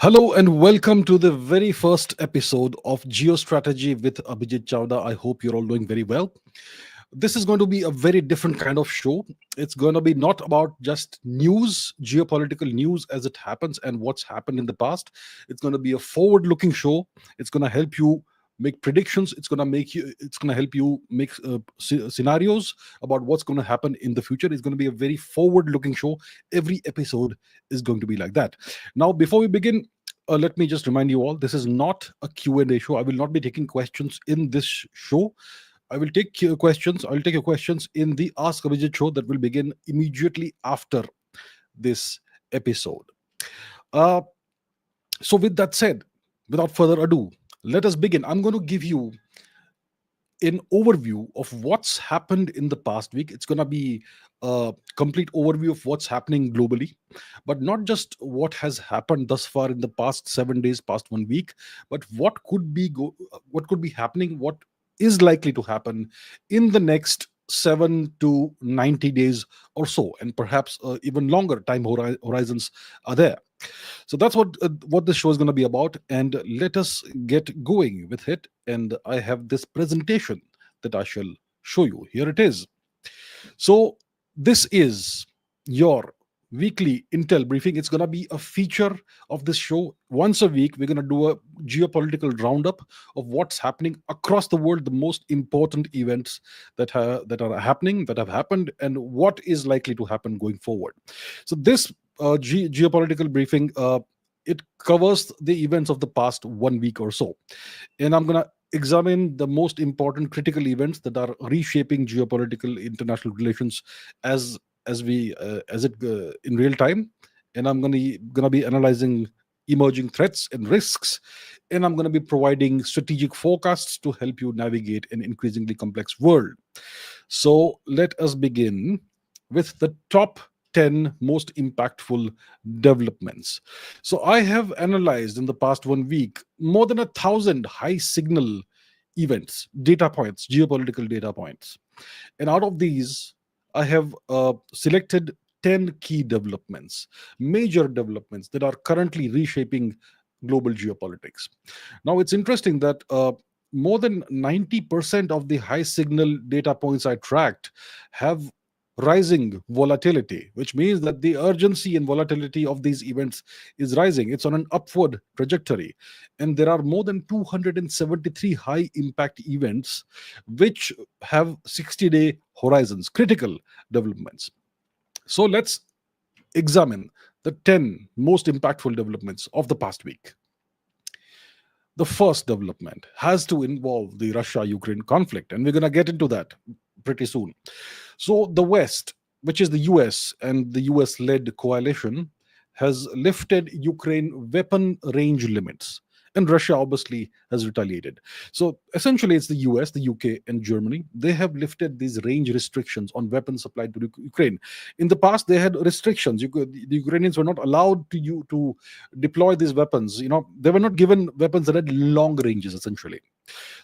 Hello and welcome to the very first episode of Geostrategy with AbhijitChavda. I hope you're all doing very well. This is going to be a very different kind of show. It's going to be not about just news, geopolitical news as it happens and what's happened in the past. It's going to be a forward-looking show. It's going to help you make predictions. It's going to help you make scenarios about what's going to happen in the future. It's going to be a very forward-looking show. Every episode is going to be like that. Now, before we begin, let me just remind you all, this is not a Q&A show. I will not be taking questions in this show. I will take your questions. I'll take your questions in the Ask Abhijit show that will begin immediately after this episode. Uh, so, with that said, without further ado, let us begin. I'm going to give you an overview of what's happened in the past week. It's going to be a complete overview of what's happening globally, but not just what has happened thus far in the past 7 days, past 1 week, but what could be happening, what is likely to happen in the next 7 to 90 days or so, and perhaps even longer time horizons are there. So that's what this show is going to be about, and let us get going with it. And I have this presentation that I shall show you. Here it is. So this is your weekly intel briefing. It's going to be a feature of this show. Once a week we're going to do a geopolitical roundup of what's happening across the world, the most important events that are happening, that have happened, and what is likely to happen going forward. So this geopolitical briefing, it covers the events of the past 1 week or so, and I'm going to examine the most important critical events that are reshaping geopolitical international relations as in real time. And I'm gonna be analyzing emerging threats and risks, and I'm going to be providing strategic forecasts to help you navigate an increasingly complex world. So let us begin with the top 10 most impactful developments. So I have analyzed in the past 1 week more than 1,000 high signal events, data points, geopolitical data points. And out of these, I have selected 10 key developments, major developments that are currently reshaping global geopolitics. Now, it's interesting that more than 90% of the high signal data points I tracked have rising volatility, which means that the urgency and volatility of these events is rising. It's on an upward trajectory. And there are more than 273 high impact events which have 60-day horizons, critical developments. So let's examine the 10 most impactful developments of the past week. The first development has to involve the Russia-Ukraine conflict, and we're going to get into that pretty soon. So the West, which is the US and the US-led coalition, has lifted Ukraine weapon range limits, and Russia obviously has retaliated. So essentially, it's the US, the UK, and Germany. They have lifted these range restrictions on weapons supplied to Ukraine. In the past, they had restrictions. The Ukrainians were not allowed to deploy these weapons. They were not given weapons that had long ranges, essentially.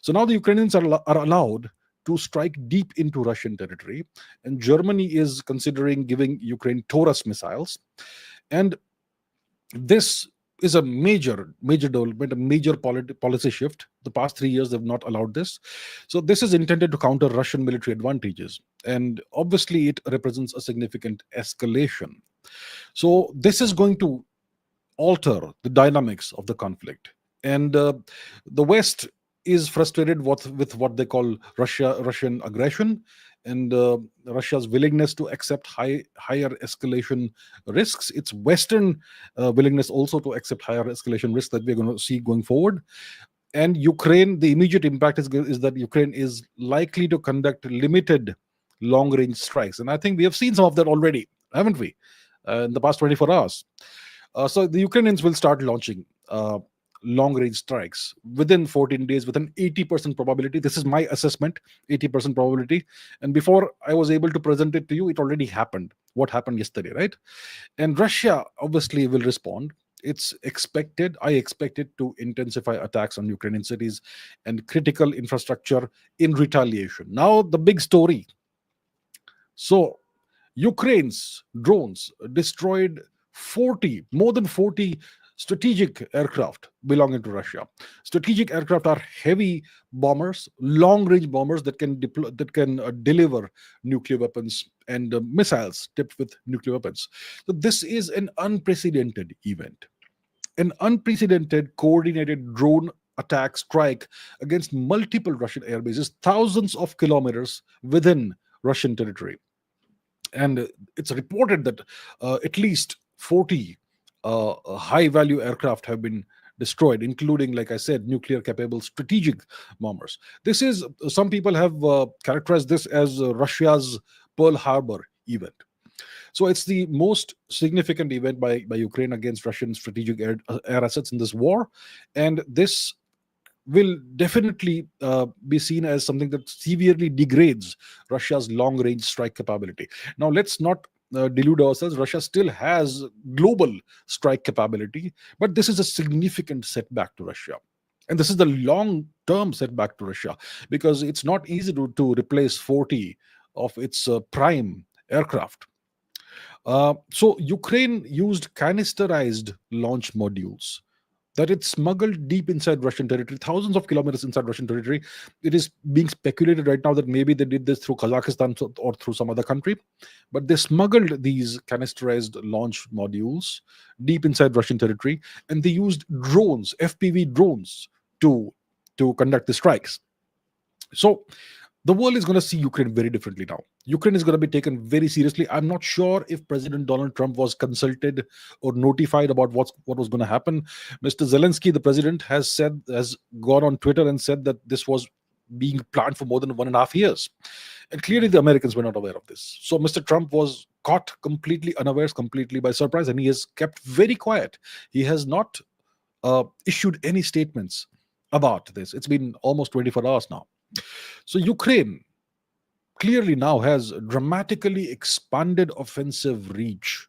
So now the Ukrainians are allowed to strike deep into Russian territory, and Germany is considering giving Ukraine Taurus missiles. And this is a major development, a major policy shift. The past 3 years, they've not allowed this. So this is intended to counter Russian military advantages. And obviously, it represents a significant escalation. So this is going to alter the dynamics of the conflict. And the West is frustrated with what they call Russian aggression, and Russia's willingness to accept higher escalation risks. It's Western willingness also to accept higher escalation risks that we're going to see going forward. And Ukraine, the immediate impact is that Ukraine is likely to conduct limited long-range strikes. And I think we have seen some of that already, haven't we, in the past 24 hours. So the Ukrainians will start launching long-range strikes within 14 days with an 80% probability. This is my assessment, 80% probability. And before I was able to present it to you, it already happened. What happened yesterday, right? And Russia obviously will respond. It's expected, I expect it to intensify attacks on Ukrainian cities and critical infrastructure in retaliation. Now, the big story. So, Ukraine's drones destroyed more than 40 strategic aircraft belonging to Russia. Strategic aircraft are heavy bombers, long-range bombers that can deliver nuclear weapons and missiles tipped with nuclear weapons. So this is an unprecedented event, an unprecedented coordinated drone attack strike against multiple Russian air bases, thousands of kilometers within Russian territory. And it's reported that at least 40 high value aircraft have been destroyed, including, like I said, nuclear capable strategic bombers. This is, some people have characterized this as Russia's Pearl Harbor event. So it's the most significant event by Ukraine against Russian strategic air assets in this war. And this will definitely be seen as something that severely degrades Russia's long range strike capability. Now, let's not delude ourselves. Russia still has global strike capability, but this is a significant setback to Russia. And this is the long term setback to Russia, because it's not easy to replace 40 of its prime aircraft. So Ukraine used canisterized launch modules that it smuggled deep inside Russian territory, thousands of kilometers inside Russian territory. It is being speculated right now that maybe they did this through Kazakhstan or through some other country, but they smuggled these canisterized launch modules deep inside Russian territory, and they used drones, FPV drones, to conduct the strikes. So the world is going to see Ukraine very differently now. Ukraine is going to be taken very seriously. I'm not sure if President Donald Trump was consulted or notified about what was going to happen. Mr. Zelensky, the president, has gone on Twitter and said that this was being planned for more than 1.5 years. And clearly the Americans were not aware of this. So Mr. Trump was caught completely unawares, completely by surprise, and he has kept very quiet. He has not issued any statements about this. It's been almost 24 hours now. So Ukraine clearly now has dramatically expanded offensive reach,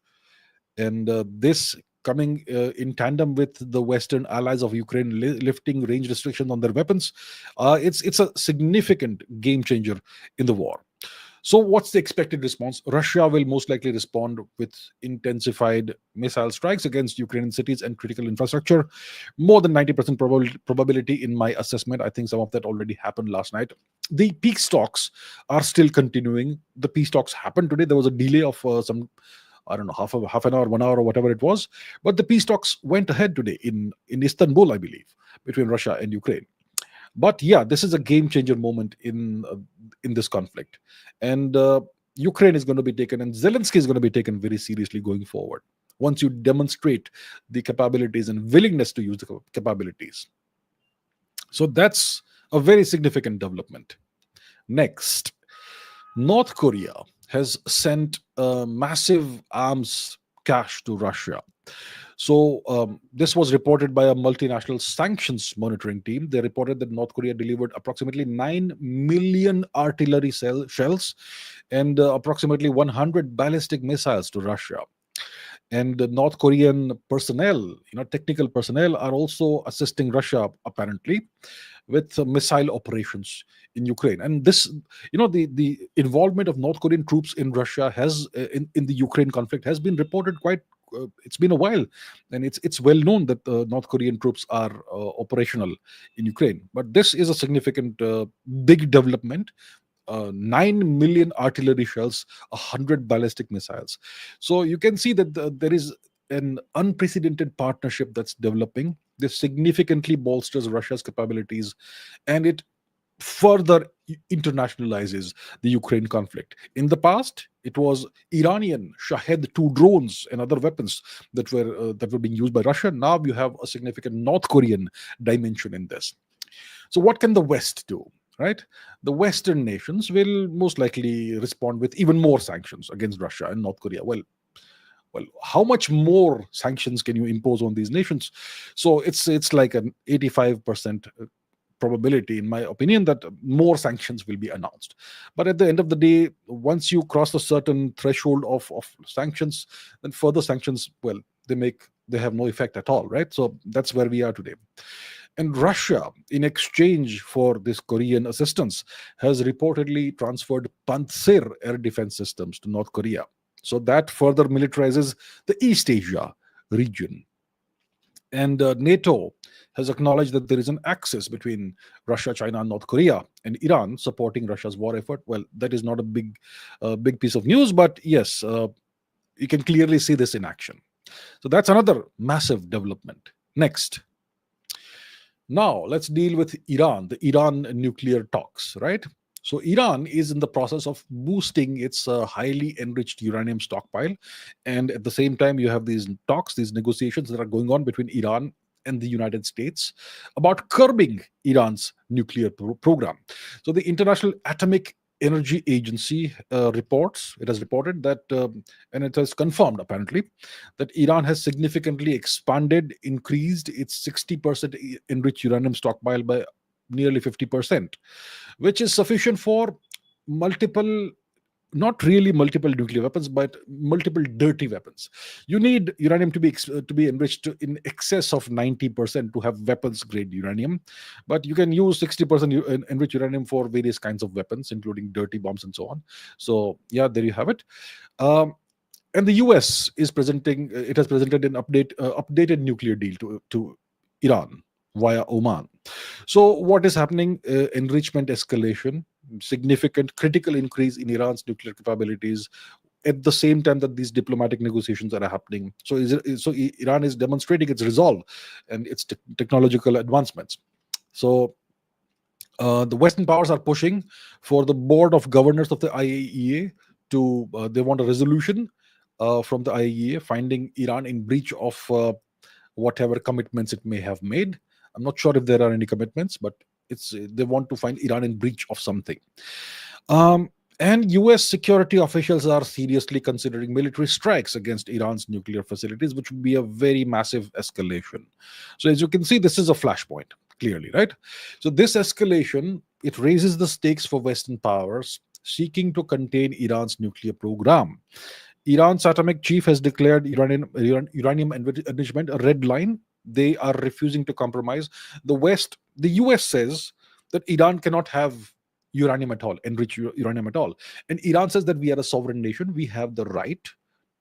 and this coming in tandem with the Western allies of Ukraine lifting range restrictions on their weapons. It's a significant game changer in the war. So what's the expected response? Russia will most likely respond with intensified missile strikes against Ukrainian cities and critical infrastructure. More than 90% probability in my assessment. I think some of that already happened last night. The peace talks are still continuing. The peace talks happened today. There was a delay of some, I don't know, half an hour, 1 hour, or whatever it was. But the peace talks went ahead today in Istanbul, I believe, between Russia and Ukraine. But yeah, this is a game changer moment in this conflict, and Ukraine is going to be taken, and Zelensky is going to be taken very seriously going forward. Once you demonstrate the capabilities and willingness to use the capabilities, so that's a very significant development. Next, North Korea has sent massive arms cash to Russia. So this was reported by a multinational sanctions monitoring team. They reported that North Korea delivered approximately 9 million artillery shells and approximately 100 ballistic missiles to Russia. And the North Korean personnel, technical personnel, are also assisting Russia apparently with missile operations in Ukraine. And this, the involvement of North Korean troops in Russia has in the Ukraine conflict has been reported quite. It's been a while, and it's well known that North Korean troops are operational in Ukraine. But this is a significant, big development. 9 million artillery shells, 100 ballistic missiles. So you can see that there is an unprecedented partnership that's developing. This significantly bolsters Russia's capabilities, and it further internationalizes the Ukraine conflict. In the past, it was Iranian Shahed 2 drones and other weapons that were being used by Russia. Now you have a significant North Korean dimension in this. So what can the West do? Right? The Western nations will most likely respond with even more sanctions against Russia and North Korea. Well, how much more sanctions can you impose on these nations? So it's like an 85% probability, in my opinion, that more sanctions will be announced. But at the end of the day, once you cross a certain threshold of sanctions, then further sanctions, well, they have no effect at all, right? So that's where we are today. And Russia, in exchange for this Korean assistance, has reportedly transferred Pantsir air defense systems to North Korea. So that further militarizes the East Asia region. And NATO has acknowledged that there is an axis between Russia, China, and North Korea, and Iran supporting Russia's war effort. Well, that is not a big piece of news, but yes, you can clearly see this in action. So that's another massive development. Next, now let's deal with Iran, the Iran nuclear talks, right? So Iran is in the process of boosting its highly enriched uranium stockpile, and at the same time, you have these talks, these negotiations that are going on between Iran and the United States about curbing Iran's nuclear program. So the International Atomic Energy Agency reports, it has reported that, and it has confirmed apparently, that Iran has significantly expanded, increased its 60% enriched uranium stockpile by nearly 50%, which is sufficient for multiple, not really multiple nuclear weapons, but multiple dirty weapons. You need uranium to be enriched in excess of 90% to have weapons grade uranium, but you can use 60% enriched uranium for various kinds of weapons, including dirty bombs and so on. So yeah, there you have it. Um, and the US is presenting, it has presented an updated nuclear deal to Iran via Oman. So what is happening? Enrichment escalation, significant critical increase in Iran's nuclear capabilities at the same time that these diplomatic negotiations are happening. So Iran is demonstrating its resolve and its technological advancements. So the Western powers are pushing for the board of governors of the IAEA to, they want a resolution from the IAEA finding Iran in breach of whatever commitments it may have made. I'm not sure if there are any commitments, but it's, they want to find Iran in breach of something. And US security officials are seriously considering military strikes against Iran's nuclear facilities, which would be a very massive escalation. So as you can see, this is a flashpoint, clearly, right? So this escalation, it raises the stakes for Western powers seeking to contain Iran's nuclear program. Iran's atomic chief has declared uranium enrichment a red line. They are refusing to compromise. The US says that Iran cannot have uranium at all, enrich uranium at all. And Iran says that we are a sovereign nation. We have the right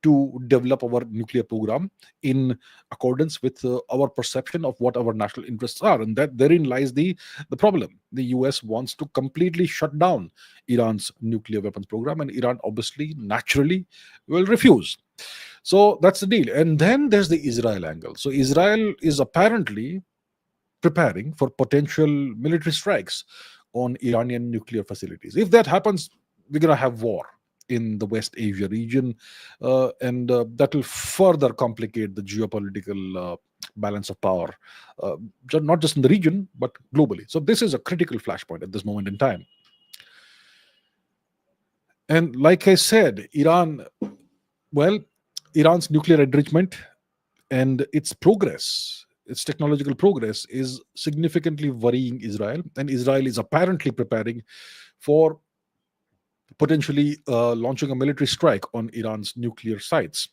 to develop our nuclear program in accordance with our perception of what our national interests are, and that therein lies the problem. The US wants to completely shut down Iran's nuclear weapons program, and Iran obviously naturally will refuse. So that's the deal. And then there's the Israel angle. So Israel is apparently preparing for potential military strikes on Iranian nuclear facilities. If that happens, we're going to have war in the West Asia region, and that will further complicate the geopolitical balance of power, not just in the region, but globally. So this is a critical flashpoint at this moment in time. And like I said, Iran's nuclear enrichment and its progress, its technological progress, is significantly worrying Israel, and Israel is apparently preparing for potentially launching a military strike on Iran's nuclear sites.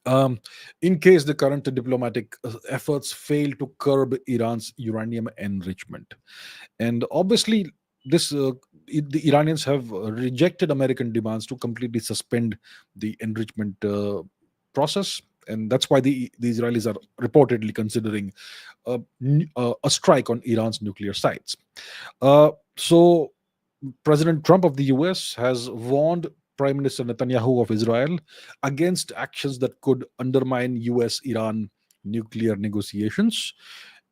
In case the current diplomatic efforts fail to curb Iran's uranium enrichment. And obviously, the Iranians have rejected American demands to completely suspend the enrichment process, and that's why the Israelis are reportedly considering a strike on Iran's nuclear sites. So President Trump of the US has warned Prime Minister Netanyahu of Israel against actions that could undermine US Iran nuclear negotiations.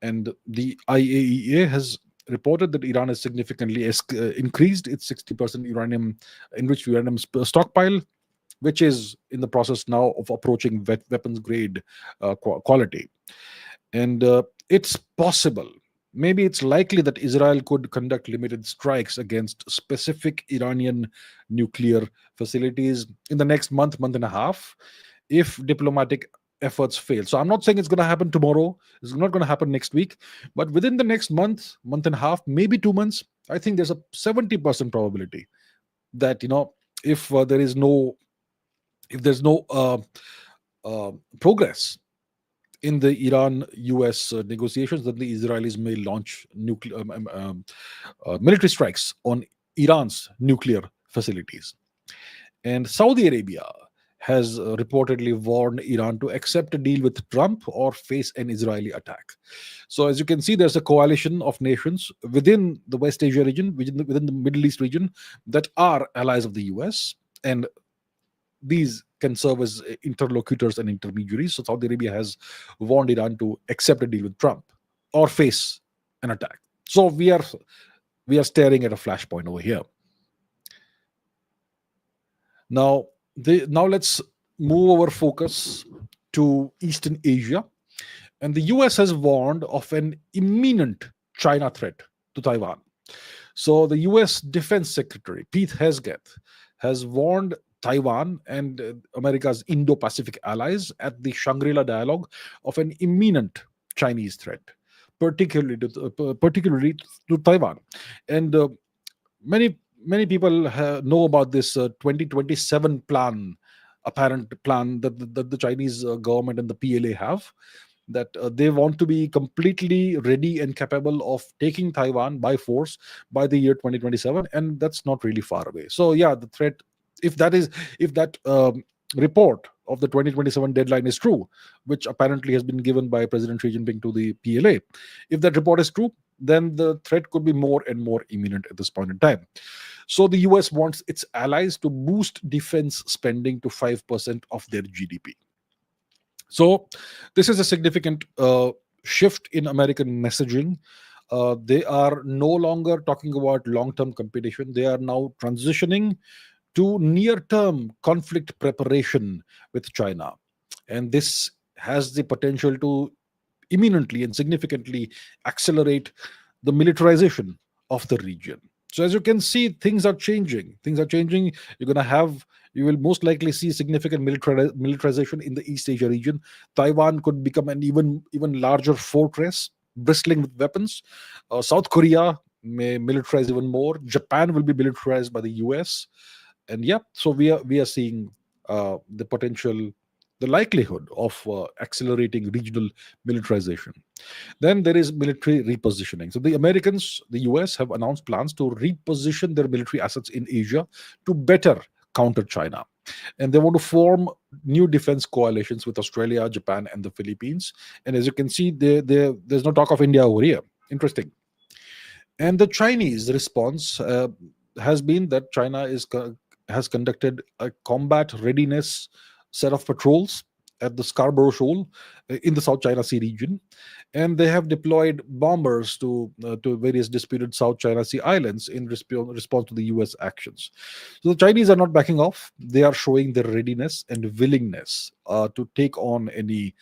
And the IAEA has reported that Iran has significantly increased its 60% enriched uranium stockpile, which is in the process now of approaching weapons grade quality. And it's possible, maybe it's likely, that Israel could conduct limited strikes against specific Iranian nuclear facilities in the next month and a half, if diplomatic efforts fail. So I'm not saying it's going to happen tomorrow, it's not going to happen next week, but within the next month and a half, maybe 2 months, I think there's a 70% probability that, if there's no progress in the Iran-US negotiations, that the Israelis may launch military strikes on Iran's nuclear facilities. And Saudi Arabia has reportedly warned Iran to accept a deal with Trump or face an Israeli attack. So, as you can see, there's a coalition of nations within the West Asia region, within the Middle East region, that are allies of the US. And these can serve as interlocutors and intermediaries. So, Saudi Arabia has warned Iran to accept a deal with Trump or face an attack. So, we are staring at a flashpoint over here. Now, now let's move our focus to Eastern Asia. And the US has warned of an imminent China threat to Taiwan. So the US Defense Secretary, Pete Hegseth, has warned Taiwan and America's Indo Pacific allies at the Shangri La dialogue of an imminent Chinese threat, particularly to Taiwan. And many people know about this 2027 plan, apparent plan that the Chinese government and the PLA have, that they want to be completely ready and capable of taking Taiwan by force by the year 2027, and that's not really far away. So yeah, the threat, if that report of the 2027 deadline is true, which apparently has been given by President Xi Jinping to the PLA, if that report is true, then the threat could be more and more imminent at this point in time. So the US wants its allies to boost defense spending to 5% of their GDP. So this is a significant shift in American messaging. They are no longer talking about long-term competition. They are now transitioning to near-term conflict preparation with China. And this has the potential to imminently and significantly accelerate the militarization of the region. So as you can see, things are changing. Things are changing. You will most likely see significant militarization in the East Asia region. Taiwan could become an even larger fortress, bristling with weapons. South Korea may militarize even more. Japan will be militarized by the US. And yeah, so we are seeing the potential, the likelihood of accelerating regional militarization. Then there is military repositioning. So the Americans, the US, have announced plans to reposition their military assets in Asia to better counter China. And they want to form new defense coalitions with Australia, Japan, and the Philippines. And as you can see, there's no talk of India over here. Interesting. And the Chinese response has been that China has conducted a combat readiness set of patrols at the Scarborough Shoal in the South China Sea region, and they have deployed bombers to various disputed South China Sea islands in response to the U.S. actions. So the Chinese are not backing off; they are showing their readiness and willingness to take on any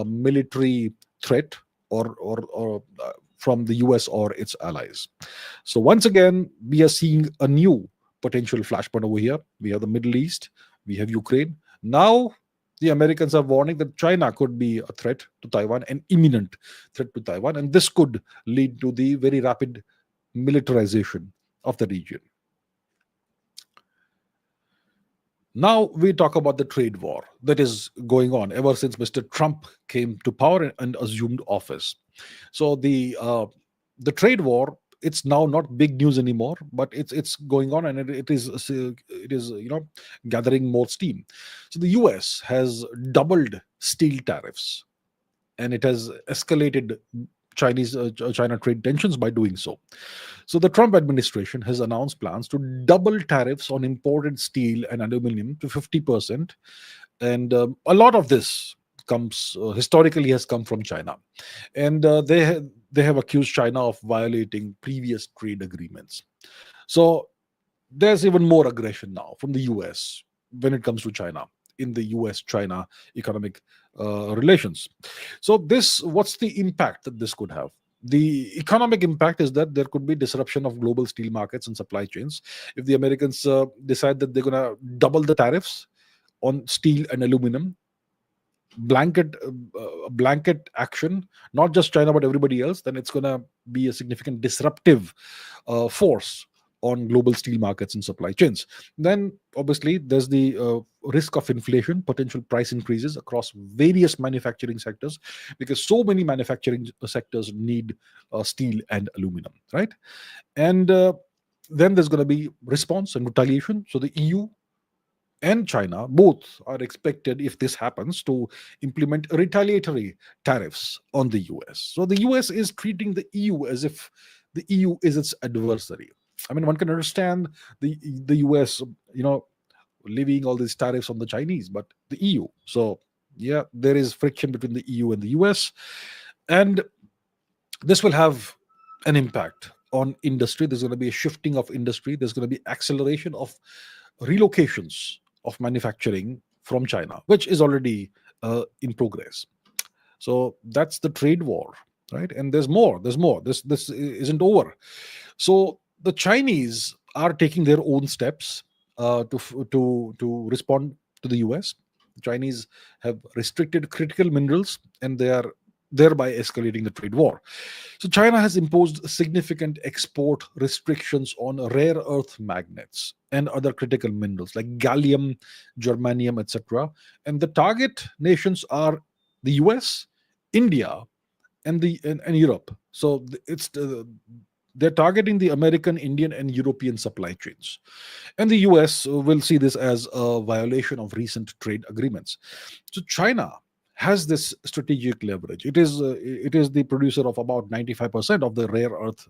military threat or from the US or its allies. So once again, we are seeing a new potential flashpoint over here. We have the Middle East, we have Ukraine. Now the Americans are warning that China could be a threat to Taiwan, an imminent threat to Taiwan, and this could lead to the very rapid militarization of the region. Now we talk about the trade war that is going on ever since Mr. Trump came to power and assumed office. So the trade war, it's now not big news anymore, but it's going on, and it is gathering more steam. So the US has doubled steel tariffs, and it has escalated China trade tensions by doing so. So the Trump administration has announced plans to double tariffs on imported steel and aluminum to 50%, and a lot of this comes historically has come from China, and they have accused China of violating previous trade agreements. So there's even more aggression now from the US when it comes to China in the US China economic relations. So what's the impact that this could have? The economic impact is that there could be disruption of global steel markets and supply chains if the Americans decide that they're going to double the tariffs on steel and aluminum. Blanket action, not just China but everybody else, then it's going to be a significant disruptive force on global steel markets and supply chains. Then obviously there's the risk of inflation, potential price increases across various manufacturing sectors, because so many manufacturing sectors need steel and aluminum, right? And then there's going to be response and retaliation. So the EU and China both are expected, if this happens, to implement retaliatory tariffs on the US. So the US is treating the EU as if the EU is its adversary. I mean, one can understand the US, you know, levying all these tariffs on the Chinese, but the EU. So yeah, there is friction between the EU and the US, and this will have an impact on industry. There's going to be a shifting of industry. There's going to be acceleration of relocations of manufacturing from China, which is already in progress. So that's the trade war, right? And there's more. There's more. This isn't over. So the Chinese are taking their own steps to respond to the US. The Chinese have restricted critical minerals, and they are thereby escalating the trade war. So China has imposed significant export restrictions on rare earth magnets and other critical minerals like gallium, germanium, etc. And the target nations are the US, India, and Europe. So they're targeting the American, Indian, and European supply chains. And the US will see this as a violation of recent trade agreements. So China has this strategic leverage. It is the producer of about 95% of the rare earth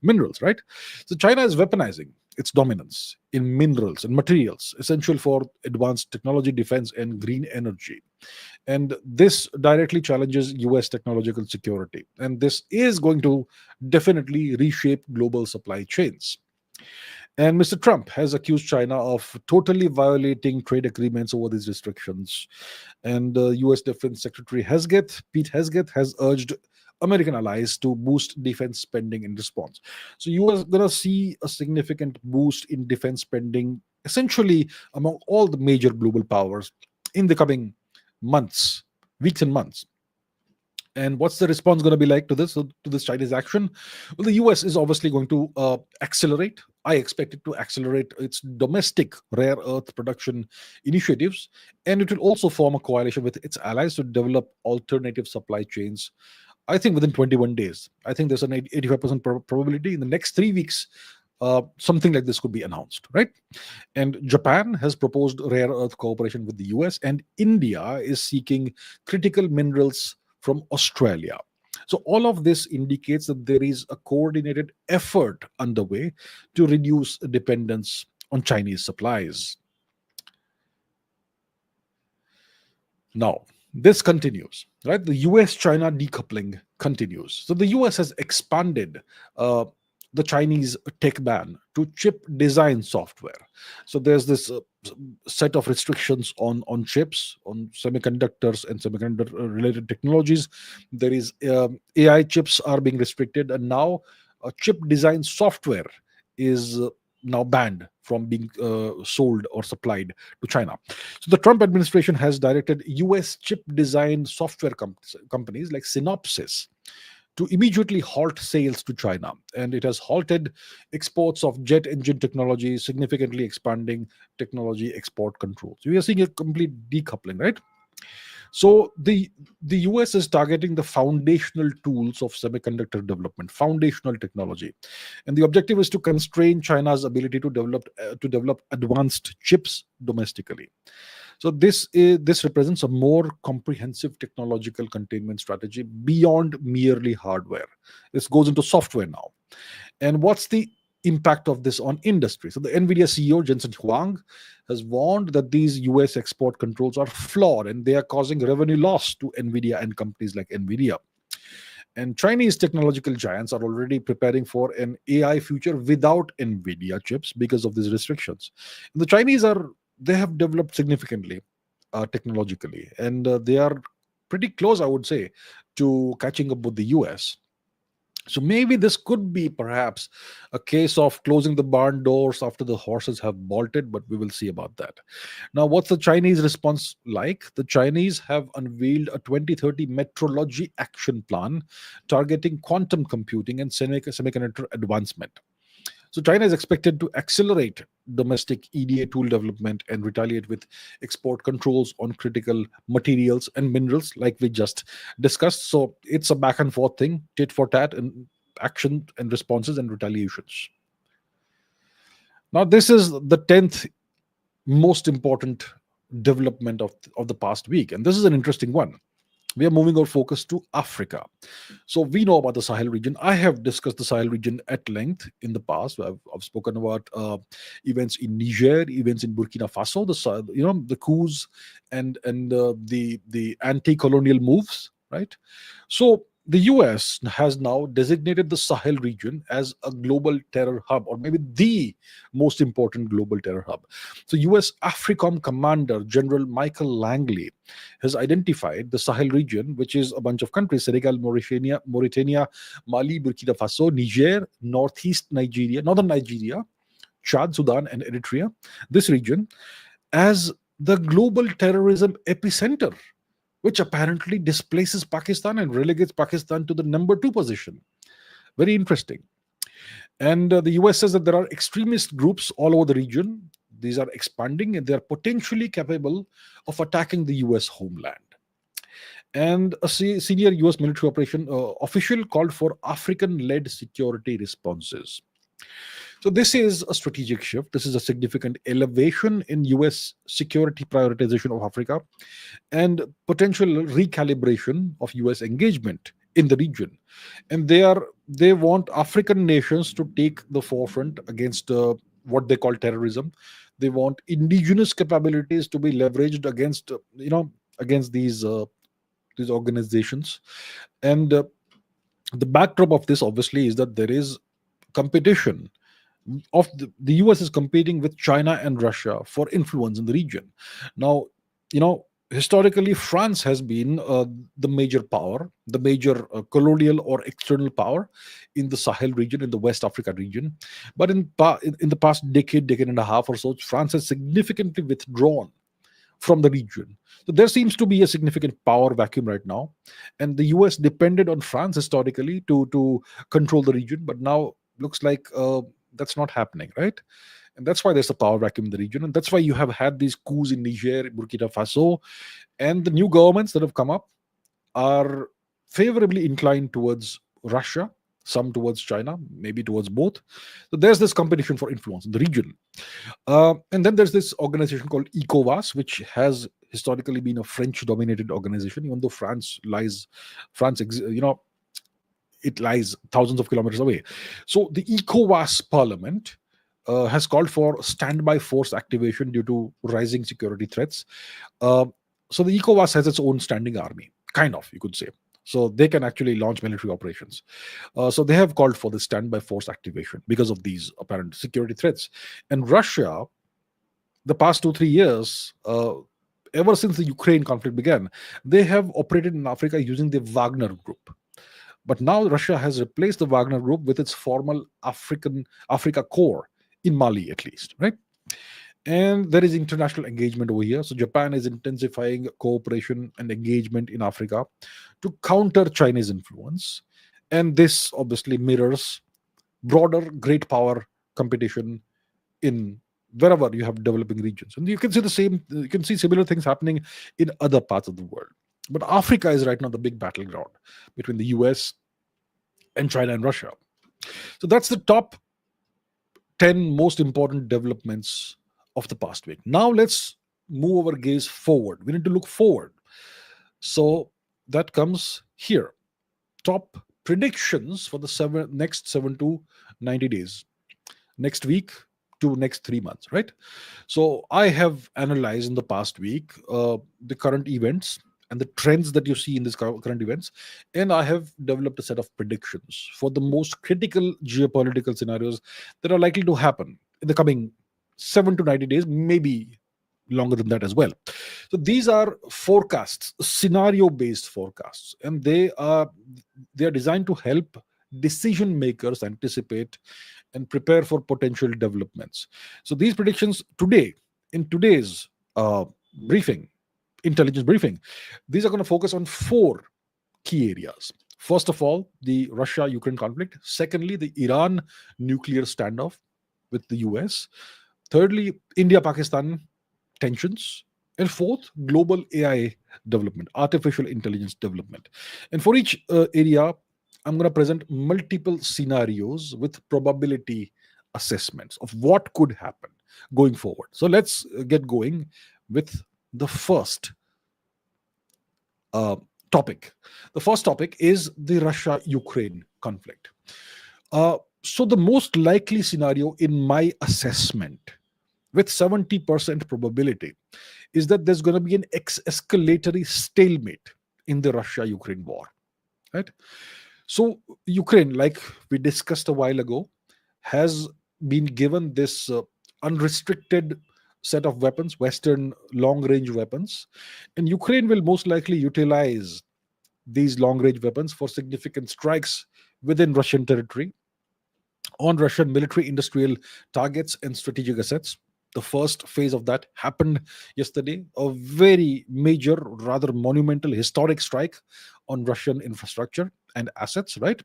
minerals, right? So China is weaponizing its dominance in minerals and materials essential for advanced technology, defense, and green energy. And this directly challenges US technological security. And this is going to definitely reshape global supply chains. And Mr. Trump has accused China of totally violating trade agreements over these restrictions. And US Defense Secretary Pete Hesget, has urged American allies to boost defense spending in response. So you are going to see a significant boost in defense spending, essentially among all the major global powers in the coming months, weeks and months. And what's the response going to be like to this Chinese action? Well, the US is obviously going to accelerate. I expect it to accelerate its domestic rare earth production initiatives, and it will also form a coalition with its allies to develop alternative supply chains. I think within 21 days. I think there's an 85% probability in the next 3 weeks. Something like this could be announced, right? And Japan has proposed rare earth cooperation with the US, and India is seeking critical minerals from Australia. So, all of this indicates that there is a coordinated effort underway to reduce dependence on Chinese supplies. Now, this continues, right? The US China decoupling continues. So, the US has expanded the Chinese tech ban to chip design software. So there's this set of restrictions on chips, on semiconductors and semiconductor related technologies. There is AI chips are being restricted, and now chip design software is now banned from being sold or supplied to China. So the Trump administration has directed US chip design software companies like Synopsys to immediately halt sales to China. And it has halted exports of jet engine technology, significantly expanding technology export controls. We are seeing a complete decoupling, right? So the US is targeting the foundational tools of semiconductor development, foundational technology, and the objective is to constrain China's ability to develop advanced chips domestically. So this represents a more comprehensive technological containment strategy beyond merely hardware. This goes into software now. And what's the impact of this on industry? So the Nvidia CEO Jensen Huang has warned that these US export controls are flawed and they are causing revenue loss to Nvidia and companies like Nvidia. And Chinese technological giants are already preparing for an AI future without Nvidia chips because of these restrictions. And the Chinese they have developed significantly technologically, and they are pretty close, I would say, to catching up with the US. So maybe this could be perhaps a case of closing the barn doors after the horses have bolted, but we will see about that. Now, what's the Chinese response like? The Chinese have unveiled a 2030 metrology action plan targeting quantum computing and semiconductor advancement. So China is expected to accelerate domestic EDA tool development and retaliate with export controls on critical materials and minerals, like we just discussed. So it's a back and forth thing, tit for tat, and action and responses and retaliations. Now, this is the 10th most important development of the past week. And this is an interesting one. We are moving our focus to Africa. So we know about the Sahel region. I have discussed the Sahel region at length in the past. I've spoken about events in Niger, events in Burkina Faso, the coups and the anti-colonial moves, right? So the US has now designated the Sahel region as a global terror hub, or maybe the most important global terror hub. So US AFRICOM Commander General Michael Langley has identified the Sahel region, which is a bunch of countries: Senegal, Mauritania, Mali, Burkina Faso, Niger, northern Nigeria, Chad, Sudan, and Eritrea. This region as the global terrorism epicenter, which apparently displaces Pakistan and relegates Pakistan to the number two position. Very interesting. And the US says that there are extremist groups all over the region. These are expanding and they are potentially capable of attacking the US homeland. And a senior US military operation official called for African led security responses. So, this is a strategic shift. This is a significant elevation in US security prioritization of Africa and potential recalibration of US engagement in the region. And they want African nations to take the forefront against what they call terrorism. They want indigenous capabilities to be leveraged against against these organizations. And the backdrop of this obviously is that there is competition of the US is competing with China and Russia for influence in the region. Now, historically, France has been the major power, the major colonial or external power in the Sahel region, in the West Africa region. But in the past decade and a half or so, France has significantly withdrawn from the region. So there seems to be a significant power vacuum right now, and the US depended on France historically to control the region, but now looks like that's not happening, right? And that's why there's a power vacuum in the region, and that's why you have had these coups in Niger, Burkina Faso, and the new governments that have come up are favorably inclined towards Russia, some towards China, maybe towards both. So there's this competition for influence in the region. And then there's this organization called ECOWAS, which has historically been a French-dominated organization, even though it lies thousands of kilometers away. So the ECOWAS Parliament has called for standby force activation due to rising security threats. Uh, so the ECOWAS has its own standing army, kind of, you could say. So they can actually launch military operations. So they have called for the standby force activation because of these apparent security threats. And Russia, the past 2-3 years, ever since the Ukraine conflict began, they have operated in Africa using the Wagner Group. But now Russia has replaced the Wagner Group with its formal Africa Corps in Mali, at least, right? And there is international engagement over here. So Japan is intensifying cooperation and engagement in Africa to counter Chinese influence. And this obviously mirrors broader great power competition in wherever you have developing regions. And you can see similar things happening in other parts of the world. But Africa is right now the big battleground between the US and China and Russia. So that's the top 10 most important developments of the past week. Now let's move our gaze forward. We need to look forward. So that comes here. Top predictions for the next 7 to 90 days. Next week to next 3 months, right? So I have analyzed in the past week the current events and the trends that you see in these current events. And I have developed a set of predictions for the most critical geopolitical scenarios that are likely to happen in the coming 7 to 90 days, maybe longer than that as well. So these are forecasts, scenario-based forecasts, and they are designed to help decision makers anticipate and prepare for potential developments. So these predictions today, in today's intelligence briefing, these are going to focus on 4 key areas. First of all, the Russia-Ukraine conflict. Secondly, the Iran nuclear standoff with the US. Thirdly, India-Pakistan tensions. And fourth, global AI development, artificial intelligence development. And for each area, I'm going to present multiple scenarios with probability assessments of what could happen. going forward. So let's get going with the first uh, topic. The first topic is the Russia Ukraine conflict. So, the most likely scenario, in my assessment, with 70% probability, is that there's going to be an escalatory stalemate in the Russia Ukraine war. Right? So, Ukraine, like we discussed a while ago, has been given this unrestricted set of weapons, Western long range weapons, and Ukraine will most likely utilize these long range weapons for significant strikes within Russian territory on Russian military industrial targets and strategic assets. The first phase of that happened yesterday, a very major, rather monumental, historic strike on Russian infrastructure and assets, right?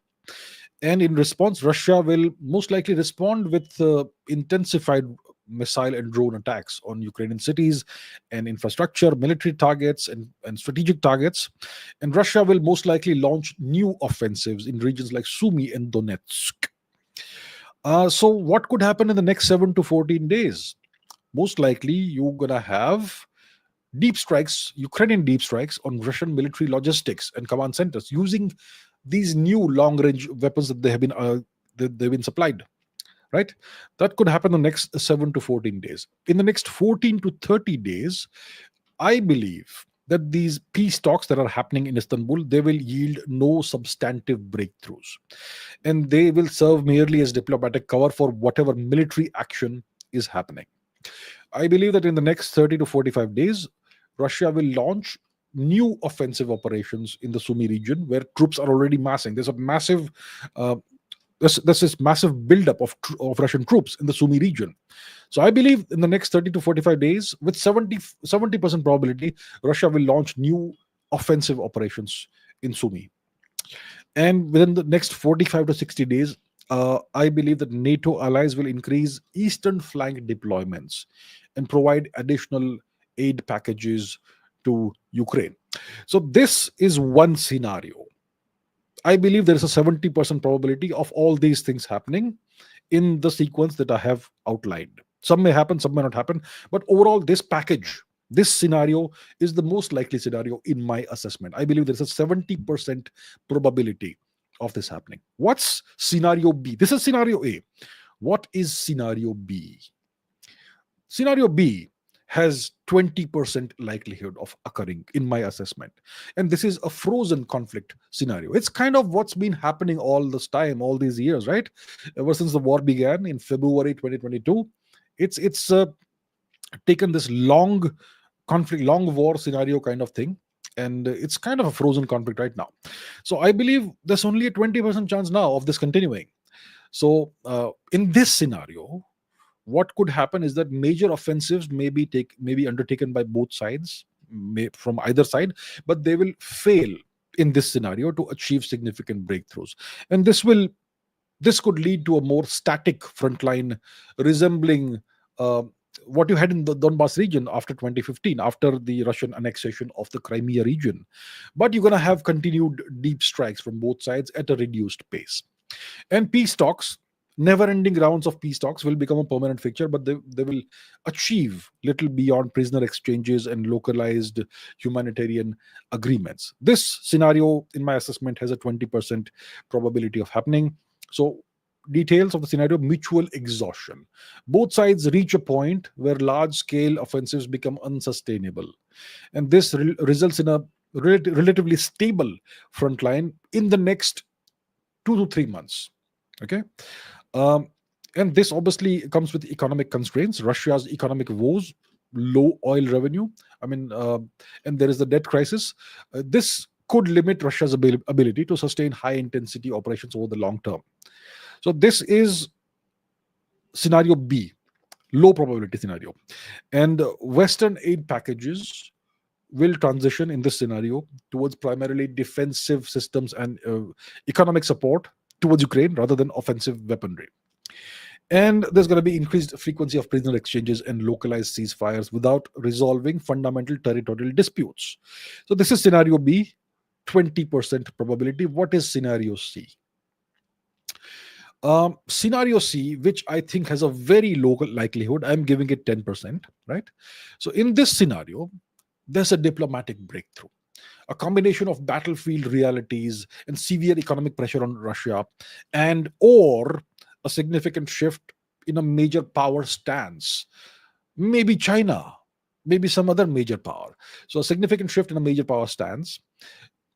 And in response, Russia will most likely respond with intensified missile and drone attacks on Ukrainian cities and infrastructure, military targets, and strategic targets. And Russia will most likely launch new offensives in regions like Sumy and Donetsk. So, what could happen in the next 7 to 14 days? Most likely, you're going to have deep strikes, Ukrainian deep strikes on Russian military logistics and command centers using these new long-range weapons that they've been supplied. Right, that could happen in the next 7 to 14 days. In the next 14 to 30 days, I believe that these peace talks that are happening in Istanbul, they will yield no substantive breakthroughs, and they will serve merely as diplomatic cover for whatever military action is happening. I believe that in the next 30 to 45 days, Russia will launch new offensive operations in the Sumy region where troops are already massing. There's a massive there's this massive buildup of Russian troops in the Sumy region. So I believe in the next 30 to 45 days, with 70% probability, Russia will launch new offensive operations in Sumy. And within the next 45 to 60 days, I believe that NATO allies will increase eastern flank deployments and provide additional aid packages to Ukraine. So this is one scenario. I believe there is a 70% probability of all these things happening in the sequence that I have outlined. Some may happen, some may not happen, but overall, this package, this scenario is the most likely scenario in my assessment. I believe there's a 70% probability of this happening. What's scenario B? This is scenario A. What is scenario B? Scenario B has 20% likelihood of occurring in my assessment, and this is a frozen conflict scenario. It's kind of what's been happening all this time, all these years, right? Ever since the war began in February 2022, it's taken this long conflict, long war scenario kind of thing, and it's kind of a frozen conflict right now. So I believe there's only a 20% chance now of this continuing. So in this scenario, what could happen is that major offensives may be undertaken by both sides, from either side, but they will fail in this scenario to achieve significant breakthroughs, and this could lead to a more static front line, resembling what you had in the Donbass region after 2015, after the Russian annexation of the Crimea region. But you're going to have continued deep strikes from both sides at a reduced pace. And peace talks, never ending rounds of peace talks, will become a permanent fixture, but they will achieve little beyond prisoner exchanges and localized humanitarian agreements. This scenario, in my assessment, has a 20% probability of happening. So, details of the scenario: mutual exhaustion. Both sides reach a point where large scale offensives become unsustainable, and this results in a relatively stable front line in the next 2 to 3 months. Okay. Um, and this obviously comes with economic constraints. Russia's economic woes, low oil revenue. I mean, and there is the debt crisis. This could limit Russia's ability to sustain high intensity operations over the long term. So this is scenario B, low probability scenario. And Western aid packages will transition in this scenario towards primarily defensive systems and economic support towards Ukraine rather than offensive weaponry. And there's going to be increased frequency of prisoner exchanges and localized ceasefires without resolving fundamental territorial disputes. So this is scenario B, 20% probability. What is scenario C? Scenario C, which I think has a very low likelihood, I'm giving it 10%, right? So in this scenario, there's a diplomatic breakthrough, a combination of battlefield realities and severe economic pressure on Russia, and or a significant shift in a major power stance, maybe China, maybe some other major power. So a significant shift in a major power stance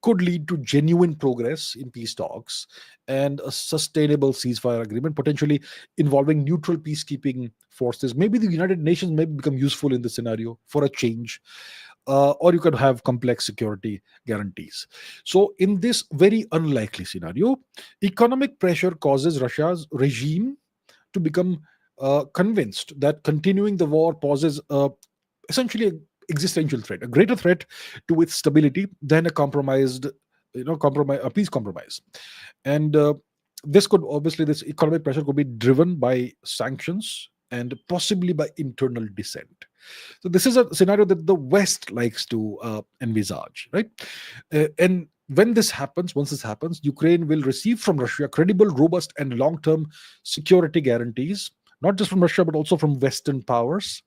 could lead to genuine progress in peace talks and a sustainable ceasefire agreement, potentially involving neutral peacekeeping forces. Maybe the United Nations may become useful in this scenario for a change, or you could have complex security guarantees. So, in this very unlikely scenario, economic pressure causes Russia's regime to become convinced that continuing the war poses essentially an existential threat, a greater threat to its stability than a compromised, a peace compromise. And this could obviously, this economic pressure could be driven by sanctions and possibly by internal dissent. So this is a scenario that the West likes to envisage, right? And when this happens, once this happens, Ukraine will receive from Russia credible, robust, and long-term security guarantees, not just from Russia but also from Western powers,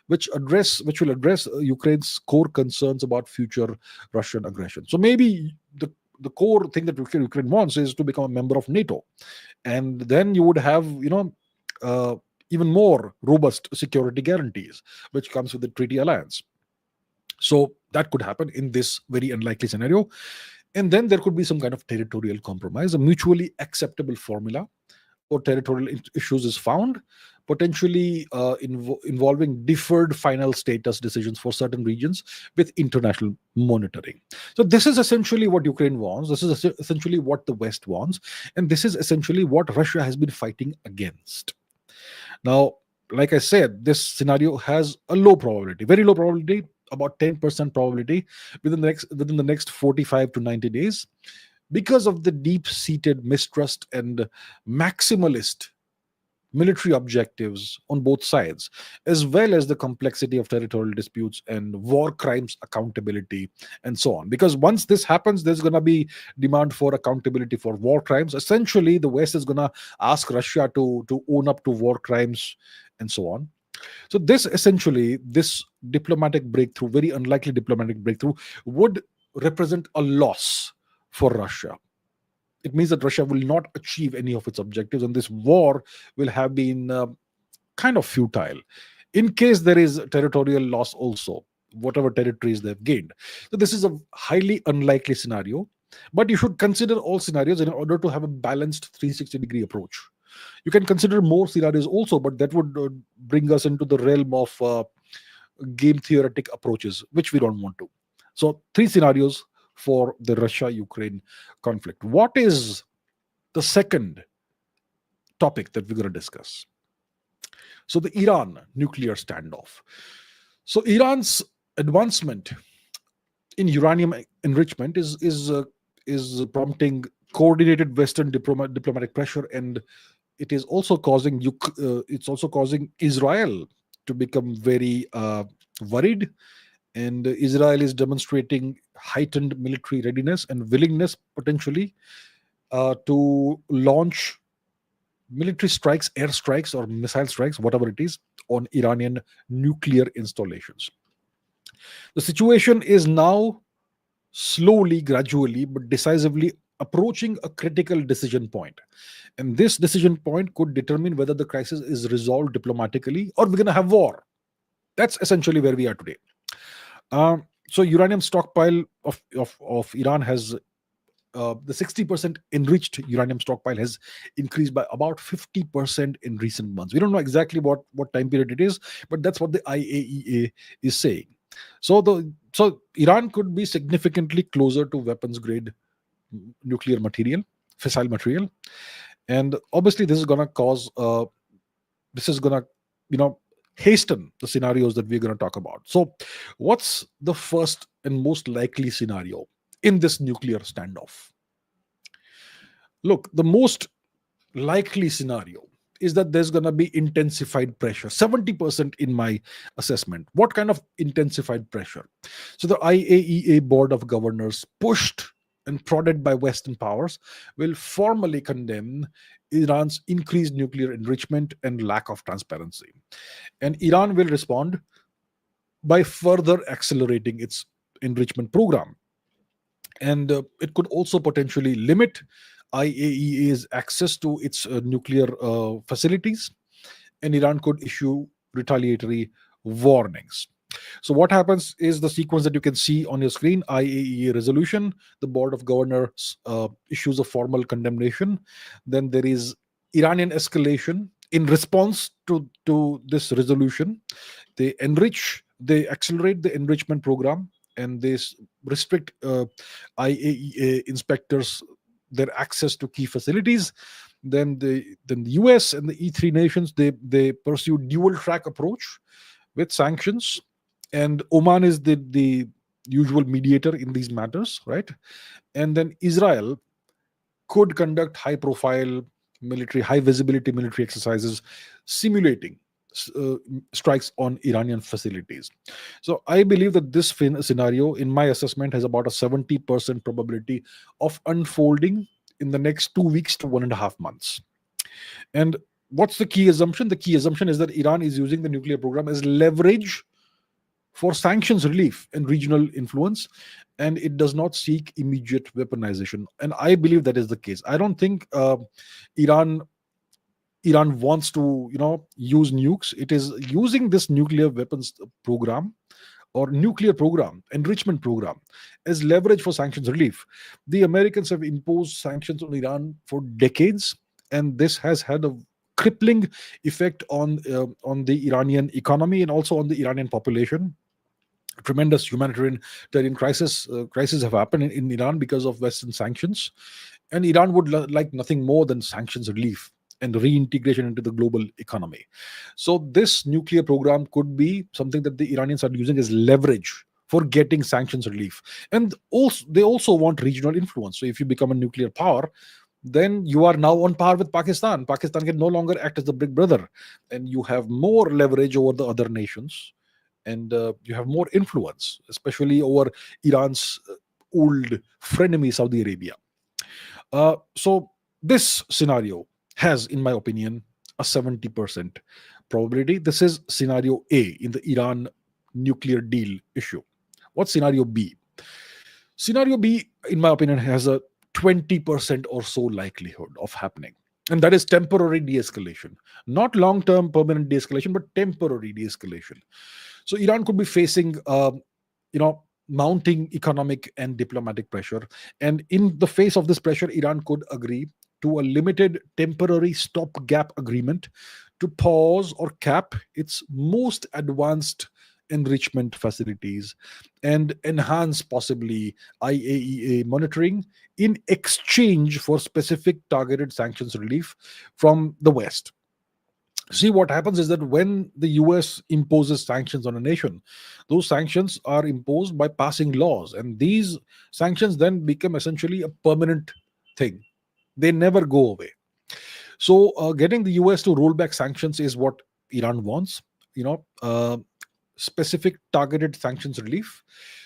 which will address Ukraine's core concerns about future Russian aggression. So maybe the core thing that Ukraine wants is to become a member of NATO, and then you would have uh, even more robust security guarantees, which comes with the treaty alliance. So that could happen in this very unlikely scenario. And then there could be some kind of territorial compromise, a mutually acceptable formula for territorial issues is found, potentially involving deferred final status decisions for certain regions with international monitoring. So this is essentially what Ukraine wants. This is essentially what the West wants. And this is essentially what Russia has been fighting against. Now, like I said, this scenario has a low probability, very low probability, about 10% probability within the next 45 to 90 days, because of the deep-seated mistrust and maximalist military objectives on both sides, as well as the complexity of territorial disputes and war crimes accountability, and so on. Because once this happens, there's going to be demand for accountability for war crimes. Essentially, the West is going to ask Russia to own up to war crimes, and so on. So this essentially, this diplomatic breakthrough, very unlikely diplomatic breakthrough, would represent a loss for Russia. It means that Russia will not achieve any of its objectives, and this war will have been kind of futile. In case there is territorial loss, also, whatever territories they've gained. So, this is a highly unlikely scenario, but you should consider all scenarios in order to have a balanced 360-degree approach. You can consider more scenarios also, but that would bring us into the realm of game theoretic approaches, which we don't want to. So, three scenarios for the Russia Ukraine conflict. What is the second topic that we're going to discuss? So, the Iran nuclear standoff. So, Iran's advancement in uranium enrichment is prompting coordinated Western diplomatic pressure, and it is also causing Israel to become very worried. And Israel is demonstrating heightened military readiness and willingness, potentially, to launch military strikes, air strikes, or missile strikes, whatever it is, on Iranian nuclear installations. The situation is now slowly, gradually, but decisively approaching a critical decision point. And this decision point could determine whether the crisis is resolved diplomatically or we're going to have war. That's essentially where we are today. So uranium stockpile of Iran has the 60% enriched uranium stockpile has increased by about 50% in recent months. We don't know exactly what time period it is, but that's what the IAEA is saying. So Iran could be significantly closer to weapons grade nuclear material, fissile material, and obviously this is going to cause hasten the scenarios that we're going to talk about. So, what's the first and most likely scenario in this nuclear standoff? Look, the most likely scenario is that there's going to be intensified pressure, 70% in my assessment. What kind of intensified pressure? So, the IAEA Board of Governors pushed and prodded by Western powers, will formally condemn Iran's increased nuclear enrichment and lack of transparency. And Iran will respond by further accelerating its enrichment program. And it could also potentially limit IAEA's access to its nuclear facilities, and Iran could issue retaliatory warnings. So, what happens is the sequence that you can see on your screen: IAEA resolution, the Board of Governors issues a formal condemnation. Then there is Iranian escalation. In response to this resolution, they accelerate the enrichment program, and restrict IAEA inspectors their access to key facilities. Then the US and the E3 nations, they pursue dual track approach with sanctions, and Oman is the usual mediator in these matters, right? And then Israel could conduct high visibility military exercises, simulating uh, strikes on Iranian facilities. So I believe that this scenario, in my assessment, has about a 70% probability of unfolding in the next 2 weeks to 1.5 months. And what's the key assumption? The key assumption is that Iran is using the nuclear program as leverage for sanctions relief and regional influence, and it does not seek immediate weaponization. And I believe that is the case. I don't think Iran Iran wants to, use nukes. It is using this nuclear weapons program or nuclear program, enrichment program, as leverage for sanctions relief. The Americans have imposed sanctions on Iran for decades, and this has had a crippling effect on the Iranian economy and also on the Iranian population. Tremendous humanitarian crisis have happened in Iran because of Western sanctions, and Iran would like nothing more than sanctions relief and reintegration into the global economy. So this nuclear program could be something that the Iranians are using as leverage for getting sanctions relief, and also they also want regional influence. So if you become a nuclear power, then you are now on par with Pakistan. Pakistan can no longer act as the big brother, and you have more leverage over the other nations, and you have more influence, especially over Iran's old frenemy, Saudi Arabia. So this scenario has, in my opinion, a 70% probability. This is scenario A in the Iran nuclear deal issue. What's scenario B? Scenario B, in my opinion, has a 20% or so likelihood of happening. And that is temporary de escalation. Not long term permanent de escalation, but temporary de escalation. So Iran could be facing, mounting economic and diplomatic pressure. And in the face of this pressure, Iran could agree to a limited temporary stopgap agreement to pause or cap its most advanced enrichment facilities and enhance possibly IAEA monitoring in exchange for specific targeted sanctions relief from the West. See, what happens is that when the US imposes sanctions on a nation, those sanctions are imposed by passing laws, and these sanctions then become essentially a permanent thing. They never go away. So, getting the US to roll back sanctions is what Iran wants. You know, specific targeted sanctions relief.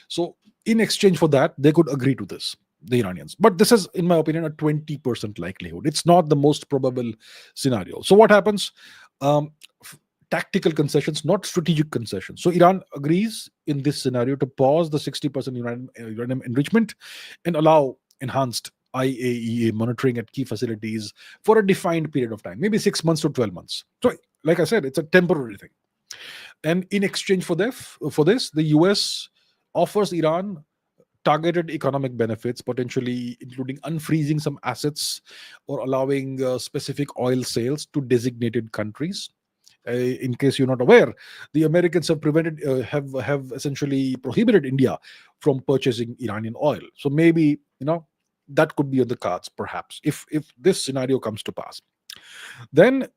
So, in exchange for that, they could agree to this, the Iranians. But this is, in my opinion, a 20% likelihood. It's not the most probable scenario. So, what happens? Um, Tactical concessions, not strategic concessions. So, Iran agrees in this scenario to pause the 60% uranium enrichment and allow enhanced IAEA monitoring at key facilities for a defined period of time, maybe 6 months to 12 months. So, like I said, it's a temporary thing. And in exchange for this, the US offers Iran targeted economic benefits, potentially including unfreezing some assets or allowing specific oil sales to designated countries. In case you're not aware, the Americans have essentially prohibited India from purchasing Iranian oil. So maybe that could be on the cards, perhaps, if this scenario comes to pass. Then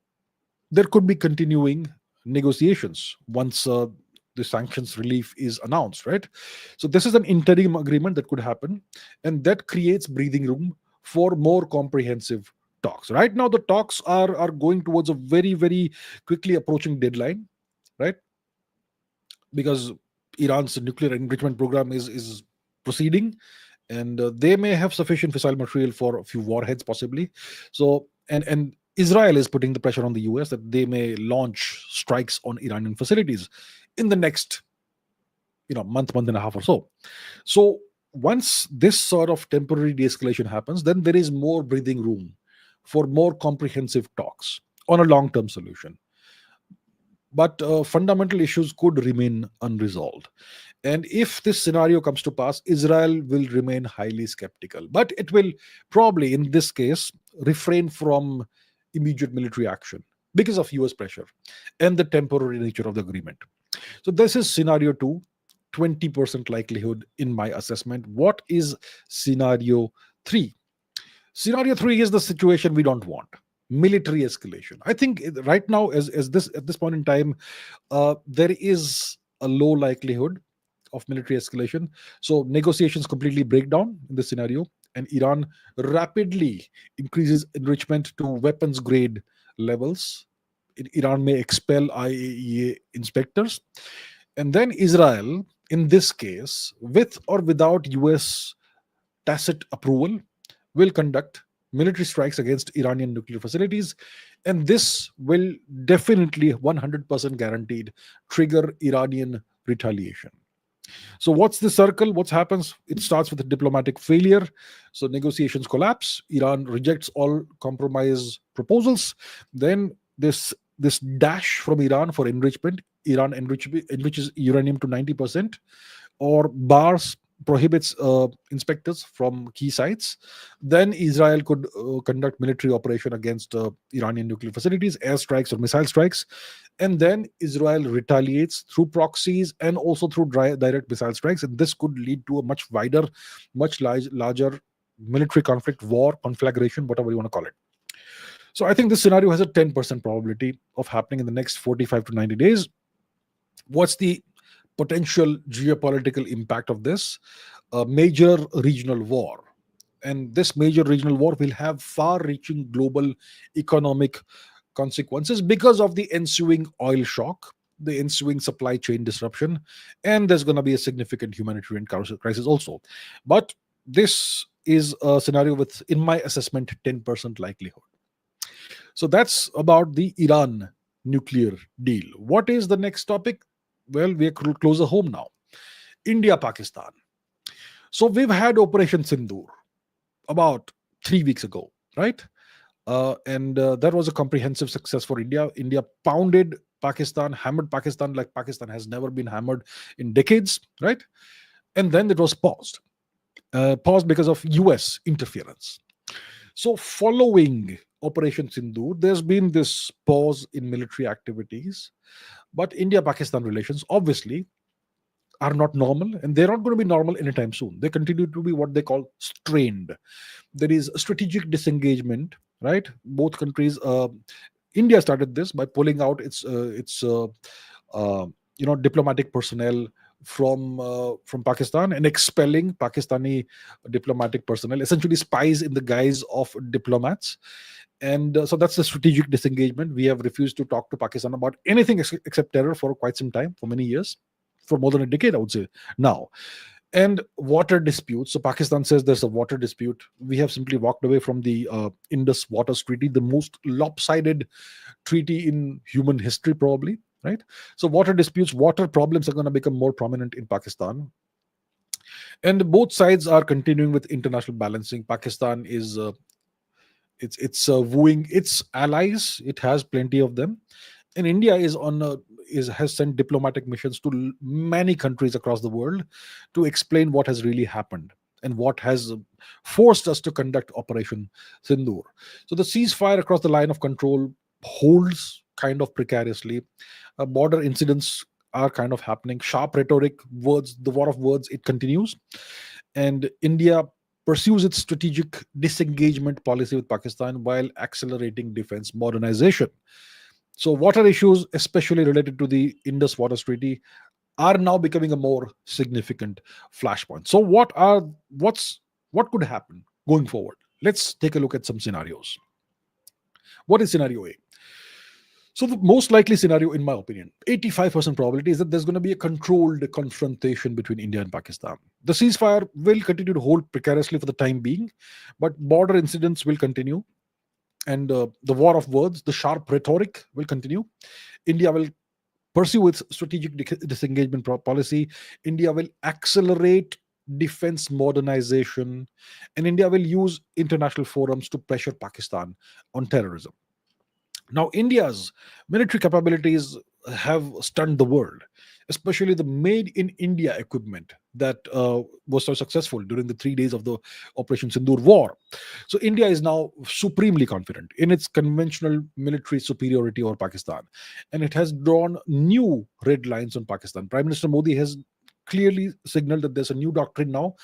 there could be continuing negotiations once the sanctions relief is announced, right? So this is an interim agreement that could happen, and that creates breathing room for more comprehensive talks. Right now, the talks are going towards a very, very quickly approaching deadline, right? Because Iran's nuclear enrichment program is proceeding, and they may have sufficient fissile material for a few warheads, possibly. So, and Israel is putting the pressure on the US that they may launch strikes on Iranian facilities in the next, month and a half or so. So once this sort of temporary de-escalation happens, then there is more breathing room for more comprehensive talks on a long-term solution. But fundamental issues could remain unresolved. And if this scenario comes to pass, Israel will remain highly skeptical. But it will probably, in this case, refrain from immediate military action because of US pressure and the temporary nature of the agreement. So this is scenario two, 20% likelihood in my assessment. What is scenario three? Scenario three is the situation we don't want: military escalation. I think right now, as this at this point in time, there is a low likelihood of military escalation. So negotiations completely break down in this scenario, and Iran rapidly increases enrichment to weapons grade levels. Iran may expel IAEA inspectors, and then Israel, in this case, with or without US tacit approval, will conduct military strikes against Iranian nuclear facilities. And this will definitely 100% guaranteed trigger Iranian retaliation. So what's the circle? What happens? It starts with a diplomatic failure. So negotiations collapse. Iran rejects all compromise proposals. Then this dash from Iran for enrichment. Iran enriches uranium to 90%, or bars prohibits inspectors from key sites. Then Israel could conduct military operation against Iranian nuclear facilities, airstrikes or missile strikes, and then Israel retaliates through proxies and also through direct missile strikes, and this could lead to a much wider, much larger military conflict, war, conflagration, whatever you want to call it. So I think this scenario has a 10% probability of happening in the next 45 to 90 days. What's the potential geopolitical impact of this? A major regional war. And this major regional war will have far reaching global economic consequences because of the ensuing oil shock, the ensuing supply chain disruption, and there's going to be a significant humanitarian crisis also. But this is a scenario with, in my assessment, 10% likelihood. So that's about the Iran nuclear deal. What is the next topic? Well, we are closer home now. India, Pakistan. So we've had Operation Sindoor about 3 weeks ago, right? And that was a comprehensive success for India. India pounded Pakistan, hammered Pakistan like Pakistan has never been hammered in decades, right? And then it was paused because of US interference. So following Operation Sindoor, there's been this pause in military activities, but India-Pakistan relations obviously are not normal, and they're not going to be normal anytime soon. They continue to be what they call strained. There is strategic disengagement, right? Both countries. India started this by pulling out its diplomatic personnel from Pakistan and expelling Pakistani diplomatic personnel, essentially spies in the guise of diplomats. And so that's the strategic disengagement. We have refused to talk to Pakistan about anything except terror for quite some time, for many years, for more than a decade, I would say now. And water disputes. So Pakistan says there's a water dispute. We have simply walked away from the Indus Waters Treaty, the most lopsided treaty in human history, probably. Right. So water disputes, water problems are going to become more prominent in Pakistan, and both sides are continuing with international balancing. Pakistan is it's wooing its allies. It has plenty of them, and India has sent diplomatic missions to many countries across the world to explain what has really happened and what has forced us to conduct Operation Sindoor. So the ceasefire across the line of control holds kind of precariously. Border incidents are kind of happening. Sharp rhetoric, words, the war of words, it continues. And India pursues its strategic disengagement policy with Pakistan while accelerating defense modernization. So water issues, especially related to the Indus Waters Treaty, are now becoming a more significant flashpoint. So what could happen going forward? Let's take a look at some scenarios. What is scenario A? So the most likely scenario, in my opinion, 85% probability is that there's going to be a controlled confrontation between India and Pakistan. The ceasefire will continue to hold precariously for the time being, but border incidents will continue, and the war of words, the sharp rhetoric will continue. India will pursue its strategic disengagement policy. India will accelerate defense modernization, and India will use international forums to pressure Pakistan on terrorism. Now, India's military capabilities have stunned the world, especially the made in India equipment that was so successful during the 3 days of the Operation Sindoor war. So, India is now supremely confident in its conventional military superiority over Pakistan, and it has drawn new red lines on Pakistan. Prime Minister Modi has clearly signaled that there's a new doctrine now.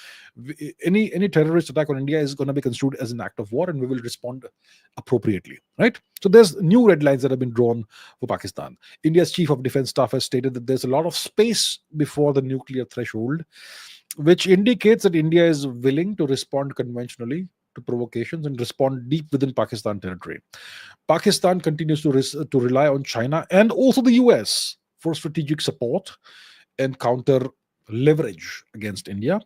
Any terrorist attack on India is going to be construed as an act of war, and we will respond appropriately, right? So there's new red lines that have been drawn for Pakistan. India's chief of defense staff has stated that there's a lot of space before the nuclear threshold, which indicates that India is willing to respond conventionally to provocations and respond deep within Pakistan territory. Pakistan continues to rely on China and also the US for strategic support and counter leverage against India.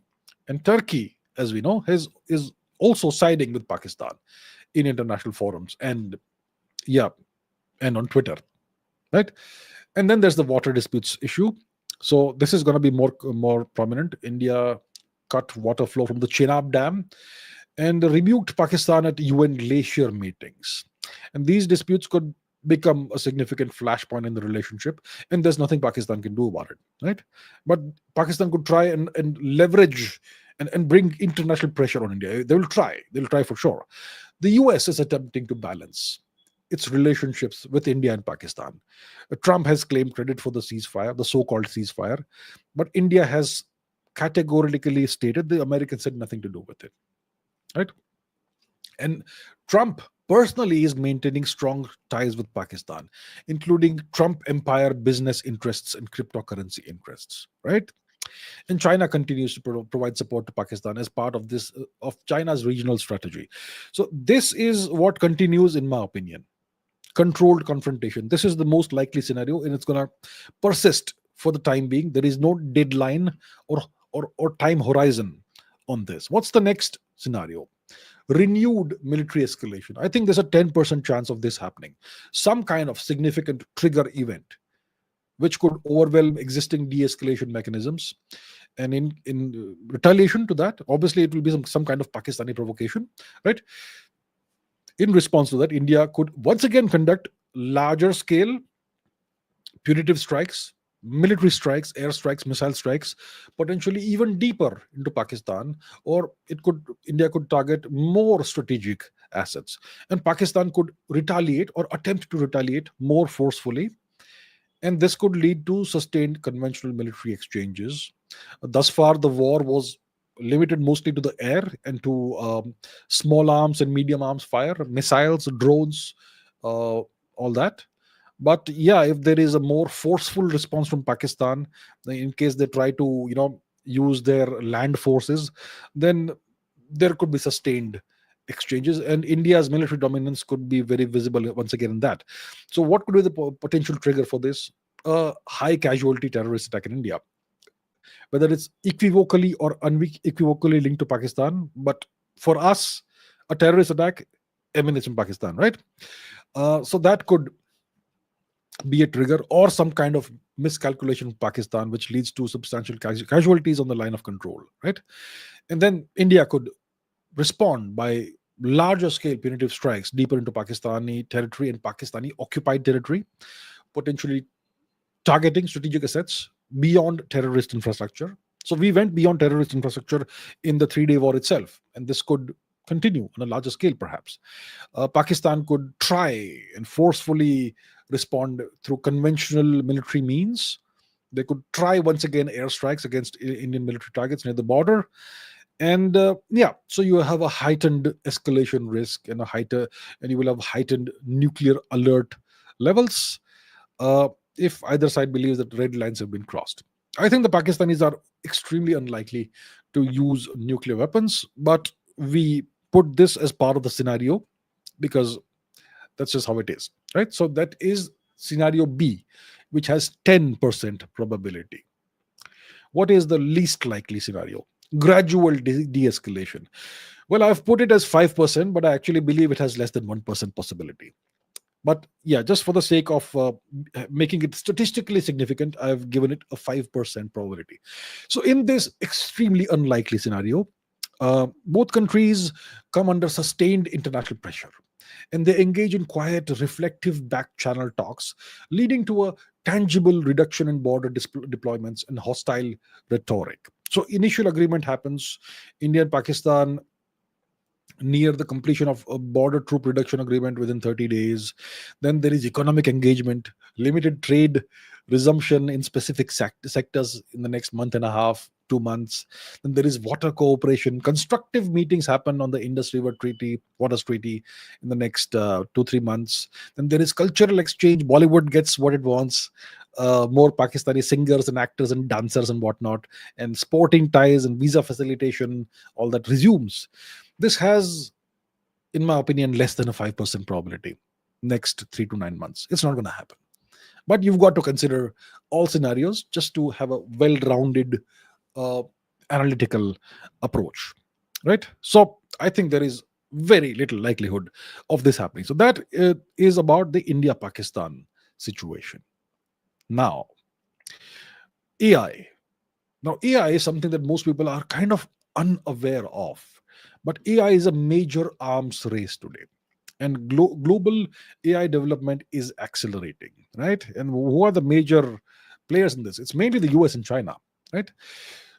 And Turkey, as we know, is also siding with Pakistan in international forums and, yeah, and on Twitter, right? And then there's the water disputes issue. So this is going to be more prominent. India cut water flow from the Chenab Dam and rebuked Pakistan at UN glacier meetings. And these disputes could become a significant flashpoint in the relationship, and there's nothing Pakistan can do about it, right? But Pakistan could try and leverage and bring international pressure on India. They'll try for sure. The US is attempting to balance its relationships with India and Pakistan. Trump has claimed credit for the ceasefire, the so-called ceasefire, but India has categorically stated the Americans had nothing to do with it, right? And Trump personally is maintaining strong ties with Pakistan, including Trump empire business interests and cryptocurrency interests, right? And China continues to provide support to Pakistan as part of this of China's regional strategy. So this is what continues, in my opinion. Controlled confrontation. This is the most likely scenario, and it's going to persist for the time being. There is no deadline or time horizon on this. What's the next scenario? Renewed military escalation. I think there's a 10% chance of this happening. Some kind of significant trigger event which could overwhelm existing de-escalation mechanisms. And in retaliation to that, obviously it will be some kind of Pakistani provocation, right? In response to that, India could once again conduct larger scale punitive strikes, military strikes, air strikes, missile strikes, potentially even deeper into Pakistan, or India could target more strategic assets, and Pakistan could retaliate or attempt to retaliate more forcefully, and this could lead to sustained conventional military exchanges. Thus far, the war was limited mostly to the air and to small arms and medium arms fire, missiles, drones, all that. But yeah, if there is a more forceful response from Pakistan, in case they try to, use their land forces, then there could be sustained exchanges, and India's military dominance could be very visible once again in that. So, what could be the potential trigger for this? A high casualty terrorist attack in India, whether it's equivocally or unequivocally linked to Pakistan. But for us, a terrorist attack emanates from Pakistan, right? So that could be a trigger, or some kind of miscalculation in Pakistan, which leads to substantial casualties on the line of control, right? And then India could respond by larger scale punitive strikes deeper into Pakistani territory and Pakistani occupied territory, potentially targeting strategic assets beyond terrorist infrastructure. So we went beyond terrorist infrastructure in the 3 day war itself, and this could continue on a larger scale, perhaps. Pakistan could try and forcefully respond through conventional military means. They could try once again airstrikes against Indian military targets near the border. And yeah, so you have a heightened escalation risk and and you will have heightened nuclear alert levels if either side believes that red lines have been crossed. I think the Pakistanis are extremely unlikely to use nuclear weapons, but we put this as part of the scenario because that's just how it is, right? So that is Scenario B, which has 10% probability. What is the least likely scenario? Gradual de-escalation. Well, I've put it as 5%, but I actually believe it has less than 1% possibility. But yeah, just for the sake of making it statistically significant, I've given it a 5% probability. So in this extremely unlikely scenario, both countries come under sustained international pressure, and they engage in quiet, reflective back channel talks, leading to a tangible reduction in border deployments and hostile rhetoric. So initial agreement happens. India and Pakistan near the completion of a border troop reduction agreement within 30 days. Then there is economic engagement, limited trade resumption in specific sectors in the next month and a half, 2 months. Then there is water cooperation. Constructive meetings happen on the Indus River Treaty, Waters Treaty in the next 2-3 months. Then there is cultural exchange. Bollywood gets what it wants. More Pakistani singers and actors and dancers and whatnot, and sporting ties and visa facilitation, all that resumes. This has, in my opinion, less than a 5% probability next 3 to 9 months. It's not going to happen. But you've got to consider all scenarios just to have a well rounded uh, analytical approach. Right? So I think there is very little likelihood of this happening. So that is about the India Pakistan situation. Now, AI. Now, AI is something that most people are kind of unaware of. But AI is a major arms race today. And global AI development is accelerating, right? And who are the major players in this? It's mainly the US and China, right?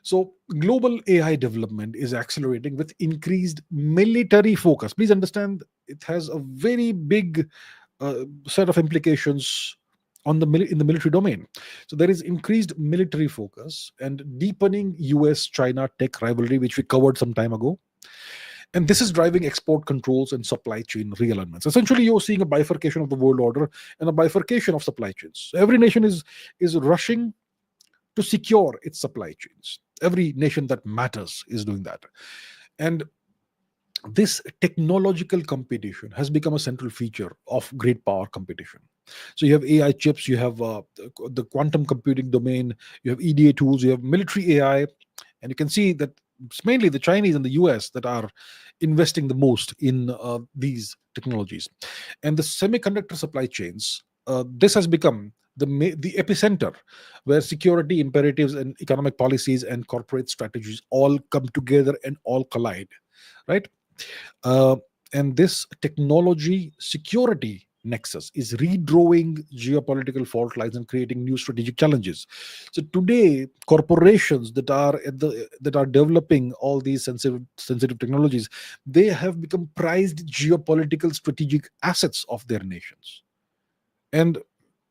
So, global AI development is accelerating with increased military focus. Please understand, it has a very big set of implications on in the military domain. So there is increased military focus and deepening US China tech rivalry, which we covered some time ago. And this is driving export controls and supply chain realignments. Essentially, you're seeing a bifurcation of the world order and a bifurcation of supply chains. Every nation is rushing to secure its supply chains. Every nation that matters is doing that. And this technological competition has become a central feature of great power competition. So you have AI chips, you have the quantum computing domain, you have EDA tools, you have military AI, and you can see that it's mainly the Chinese and the US that are investing the most in these technologies. And the semiconductor supply chains, this has become the epicenter where security imperatives and economic policies and corporate strategies all come together and all collide, right? Uh, and this technology security nexus is redrawing geopolitical fault lines and creating new strategic challenges. So today, corporations that are developing all these sensitive technologies, they have become prized geopolitical strategic assets of their nations. And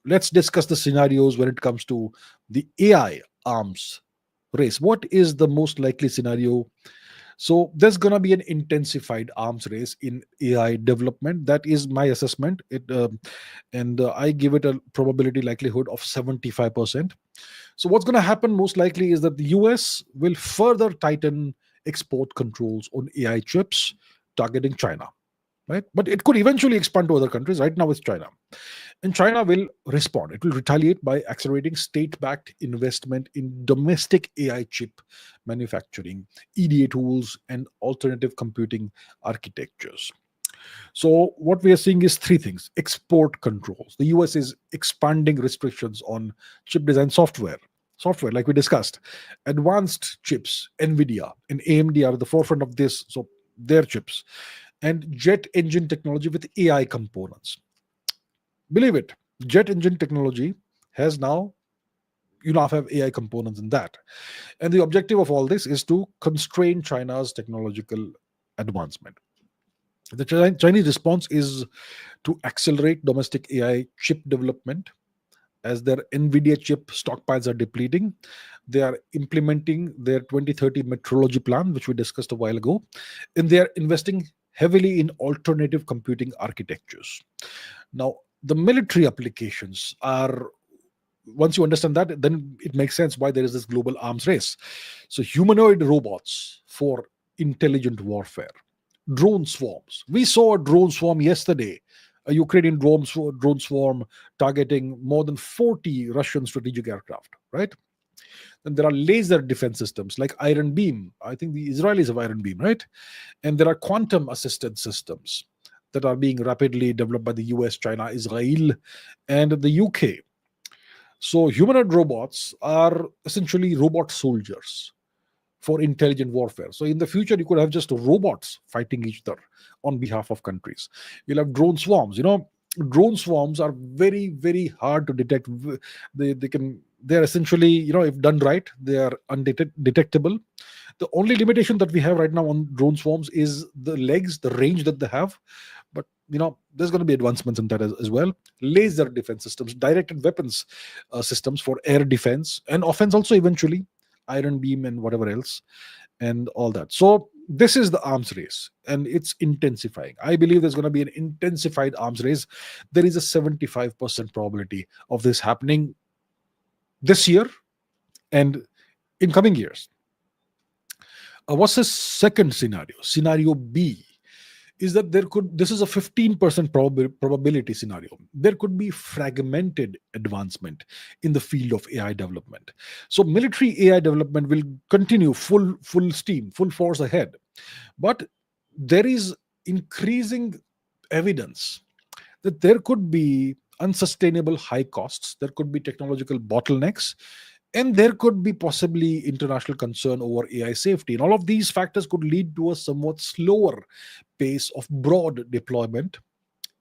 let's discuss the scenarios when it comes to the AI arms race. What is the most likely scenario? So there's going to be an intensified arms race in AI development. That is my assessment. And I give it a probability likelihood of 75%. So what's going to happen most likely is that the US will further tighten export controls on AI chips targeting China, right? But it could eventually expand to other countries. Right now it's China. And China will respond. It will retaliate by accelerating state backed investment in domestic AI chip manufacturing, EDA tools, and alternative computing architectures. So, what we are seeing is three things: export controls. The US is expanding restrictions on chip design software, like we discussed. Advanced chips, NVIDIA and AMD are at the forefront of this. So, their chips and jet engine technology with AI components. Believe it, jet engine technology has now, have AI components in that. And the objective of all this is to constrain China's technological advancement. The Chinese response is to accelerate domestic AI chip development. As their NVIDIA chip stockpiles are depleting, they are implementing their 2030 metrology plan, which we discussed a while ago, and they are investing heavily in alternative computing architectures. Now, the military applications are, once you understand that, then it makes sense why there is this global arms race. So, humanoid robots for intelligent warfare, drone swarms. We saw a drone swarm yesterday A Ukrainian drone swarm targeting more than 40 Russian strategic aircraft, right? Then there are laser defense systems like Iron Beam. I think the Israelis have Iron Beam, right? And there are quantum assisted systems that are being rapidly developed by the US, China, Israel, and the UK. So humanoid robots are essentially robot soldiers for intelligent warfare. So in the future, you could have just robots fighting each other on behalf of countries. You'll have drone swarms. Drone swarms are very, very hard to detect. They're essentially, if done right, they are undetectable. The only limitation that we have right now on drone swarms is the legs, the range that they have. But there's going to be advancements in that as well. Laser defense systems, directed weapons systems for air defense and offense also eventually, Iron Beam and whatever else, and all that. So this is the arms race, and it's intensifying. I believe there's going to be an intensified arms race. There is a 75% probability of this happening this year and in coming years. What's the second scenario? Scenario B is that this is a 15% probability scenario. There could be fragmented advancement in the field of AI development. So military AI development will continue full steam, full force ahead. But there is increasing evidence that there could be unsustainable high costs, there could be technological bottlenecks, and there could be possibly international concern over AI safety. And all of these factors could lead to a somewhat slower pace of broad deployment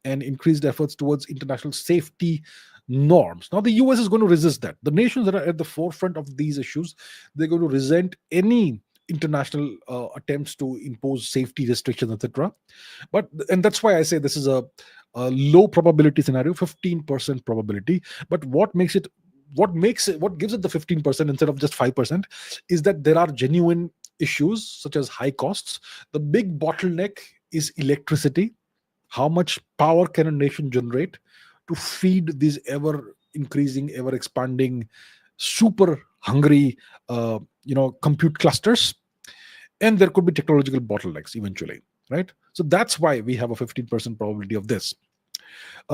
and increased efforts towards international safety norms. Now, the US is going to resist that. The nations that are at the forefront of these issues, they're going to resent any international attempts to impose safety restrictions, etc. And that's why I say this is a low probability scenario, 15% probability. But what gives it the 15% instead of just 5% is that there are genuine issues such as high costs. The big bottleneck is electricity. How much power can a nation generate to feed these ever increasing, ever expanding, super hungry compute clusters? And there could be technological bottlenecks eventually, right? So that's why we have a 15% probability of this.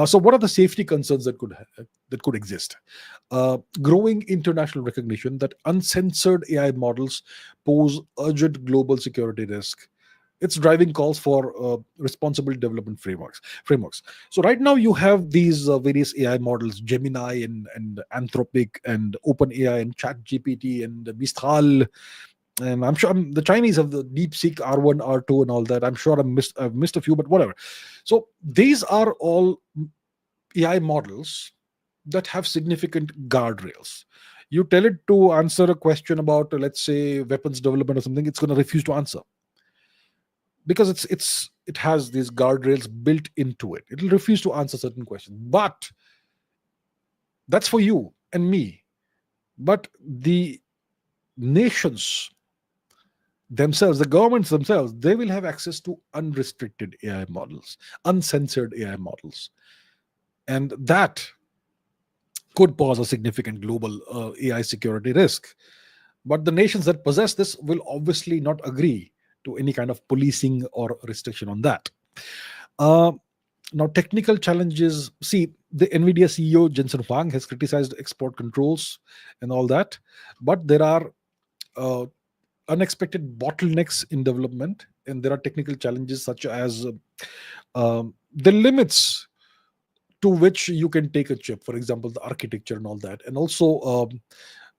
So what are the safety concerns that could exist? Growing international recognition that uncensored AI models pose urgent global security risk. It's driving calls for responsible development frameworks. So right now you have these various AI models, Gemini and Anthropic and OpenAI and ChatGPT and Mistral. And I'm sure the Chinese have the DeepSeek R1, R2, and all that. I'm sure I've missed a few, but whatever. So these are all AI models that have significant guardrails. You tell it to answer a question about, let's say, weapons development or something, it's going to refuse to answer because it has these guardrails built into it. It'll refuse to answer certain questions, but that's for you and me. But the nations themselves, the governments themselves, they will have access to unrestricted AI models, uncensored AI models. And that could pose a significant global AI security risk. But the nations that possess this will obviously not agree to any kind of policing or restriction on that. Now, technical challenges. See, the NVIDIA CEO Jensen Huang has criticized export controls and all that, but there are unexpected bottlenecks in development, and there are technical challenges such as the limits to which you can take a chip, for example, the architecture and all that, and also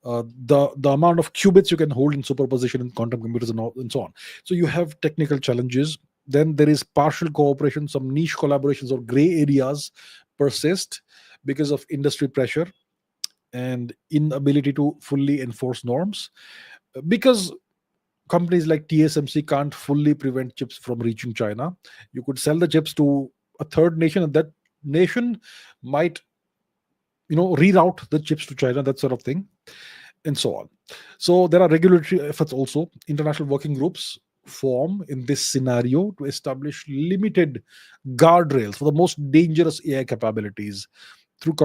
the amount of qubits you can hold in superposition in quantum computers and so on. So you have technical challenges. Then there is partial cooperation, some niche collaborations or gray areas persist because of industry pressure and inability to fully enforce norms. Because companies like TSMC can't fully prevent chips from reaching China. You could sell the chips to a third nation, and that nation might, reroute the chips to China, that sort of thing, and so on. So there are regulatory efforts also. International working groups form in this scenario to establish limited guardrails for the most dangerous AI capabilities through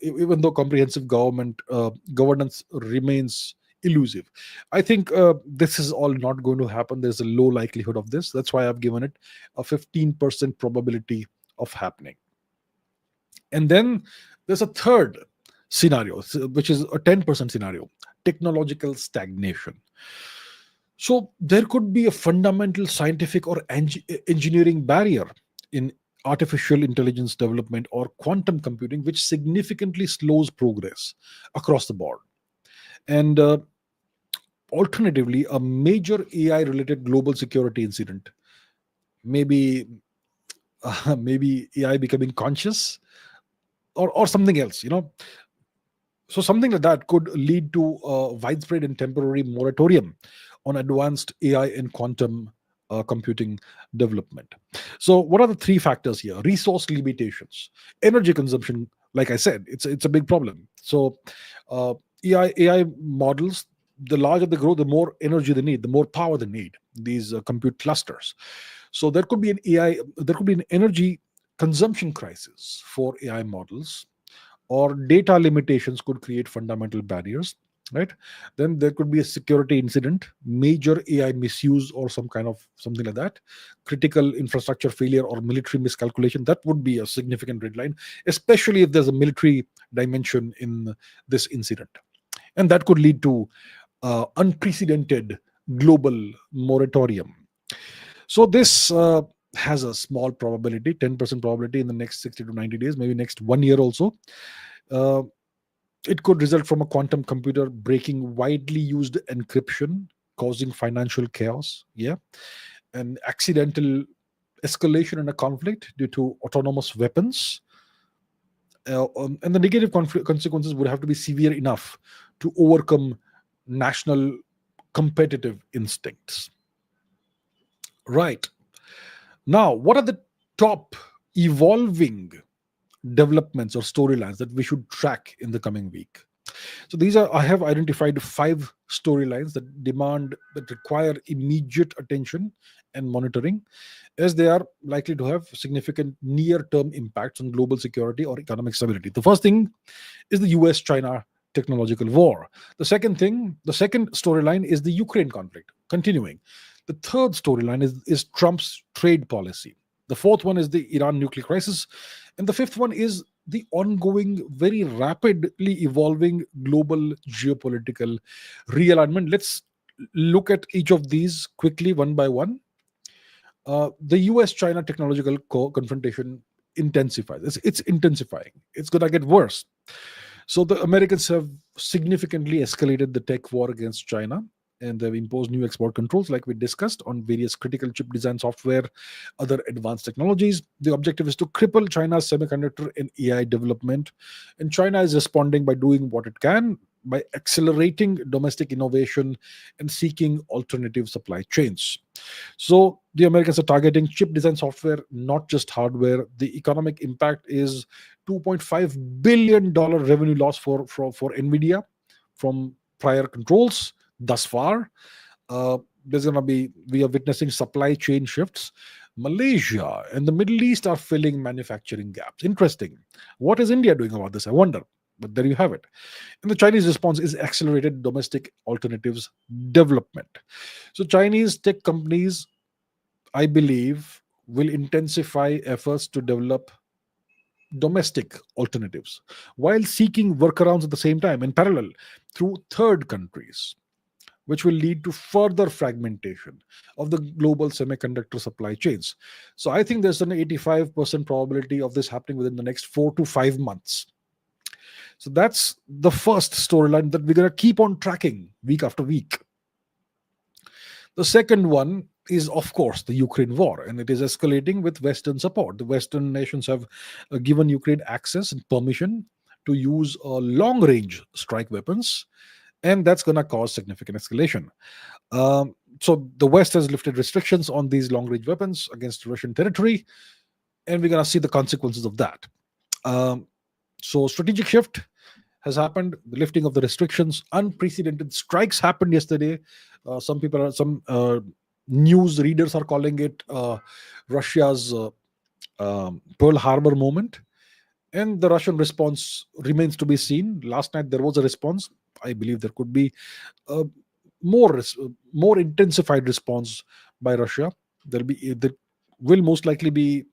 even though comprehensive governance remains elusive. I think this is all not going to happen. There's a low likelihood of this. That's why I've given it a 15% probability of happening. And then there's a third scenario, which is a 10% scenario: technological stagnation. So there could be a fundamental scientific or engineering barrier in artificial intelligence development or quantum computing, which significantly slows progress across the board. And alternatively, a major AI related global security incident, maybe maybe AI becoming conscious, or something else, so something like that could lead to a widespread and temporary moratorium on advanced AI and quantum computing development. So, what are the three factors here? Resource limitations, energy consumption. Like I said, it's a big problem. So, uh, AI models, the larger they grow, the more energy they need, the more power they need. These compute clusters. So there could be an energy consumption crisis for AI models, or data limitations could create fundamental barriers, right? Then there could be a security incident, major AI misuse, or some kind of something like that, critical infrastructure failure or military miscalculation. That would be a significant red line, especially if there's a military dimension in this incident, and that could lead to unprecedented global moratorium. So this has a small probability, 10% probability in the next 60 to 90 days, maybe next 1 year also. uh, it could result from a quantum computer breaking widely used encryption, causing financial chaos. Yeah. And accidental escalation in a conflict due to autonomous weapons. And the negative consequences would have to be severe enough to overcome national competitive instincts. Right. Now, what are the top evolving developments or storylines that we should track in the coming week? So these are, I have identified five storylines that require immediate attention and monitoring, as they are likely to have significant near-term impacts on global security or economic stability. The first thing is the US-China technological war. The second storyline is the Ukraine conflict continuing. The third storyline is Trump's trade policy. The fourth one is the Iran nuclear crisis. And the fifth one is the ongoing, very rapidly evolving global geopolitical realignment. Let's look at each of these quickly, one by one. The US China technological confrontation intensifies. It's intensifying. It's going to get worse. So the Americans have significantly escalated the tech war against China, and they've imposed new export controls, like we discussed, on various critical chip design software, other advanced technologies. The objective is to cripple China's semiconductor and AI development. And China is responding by doing what it can, by accelerating domestic innovation and seeking alternative supply chains. So the Americans are targeting chip design software, not just hardware. The economic impact is $2.5 billion revenue loss for Nvidia from prior controls thus far. There's going to be We are witnessing supply chain shifts. Malaysia and the Middle East are filling manufacturing gaps. Interesting. What is India doing about this? I wonder. But there you have it. And the Chinese response is accelerated domestic alternatives development. So Chinese tech companies, I believe, will intensify efforts to develop domestic alternatives while seeking workarounds at the same time in parallel through third countries, which will lead to further fragmentation of the global semiconductor supply chains. So I think there's an 85% probability of this happening within the next 4 to 5 months. So that's the first storyline that we're going to keep on tracking week after week. The second one is, of course, the Ukraine war, and it is escalating with Western support. The Western nations have given Ukraine access and permission to use long range strike weapons, and that's going to cause significant escalation. So the West has lifted restrictions on these long range weapons against Russian territory, and we're going to see the consequences of that. So strategic shift has happened, the lifting of the restrictions, unprecedented strikes happened yesterday. Some news readers are calling it Russia's Pearl Harbor moment, and the Russian response remains to be seen. Last night there was a response. I believe there could be a more intensified response by Russia. There will most likely be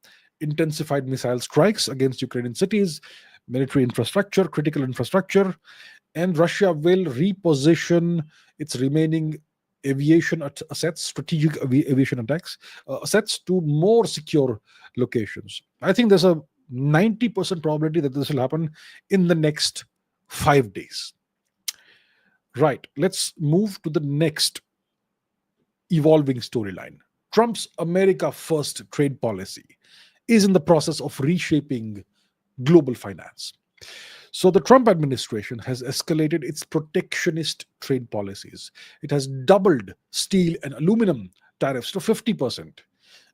intensified missile strikes against Ukrainian cities, military infrastructure, critical infrastructure, and Russia will reposition its remaining aviation assets, strategic aviation attacks assets to more secure locations. I think there's a 90% probability that this will happen in the next 5 days. Right, let's move to the next evolving storyline. Trump's America First trade policy is in the process of reshaping global finance. So the Trump administration has escalated its protectionist trade policies. It has doubled steel and aluminum tariffs to 50%,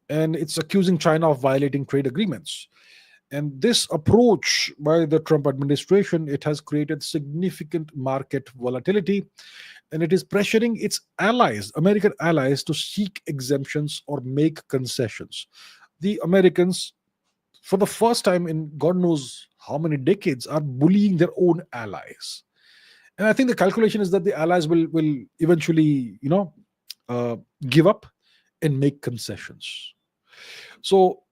and it's accusing China of violating trade agreements. And this approach by the Trump administration, it has created significant market volatility, and it is pressuring its allies, American allies, to seek exemptions or make concessions. The Americans, for the first time in God knows how many decades, are bullying their own allies. And I think the calculation is that the allies will eventually, uh, give up and make concessions. So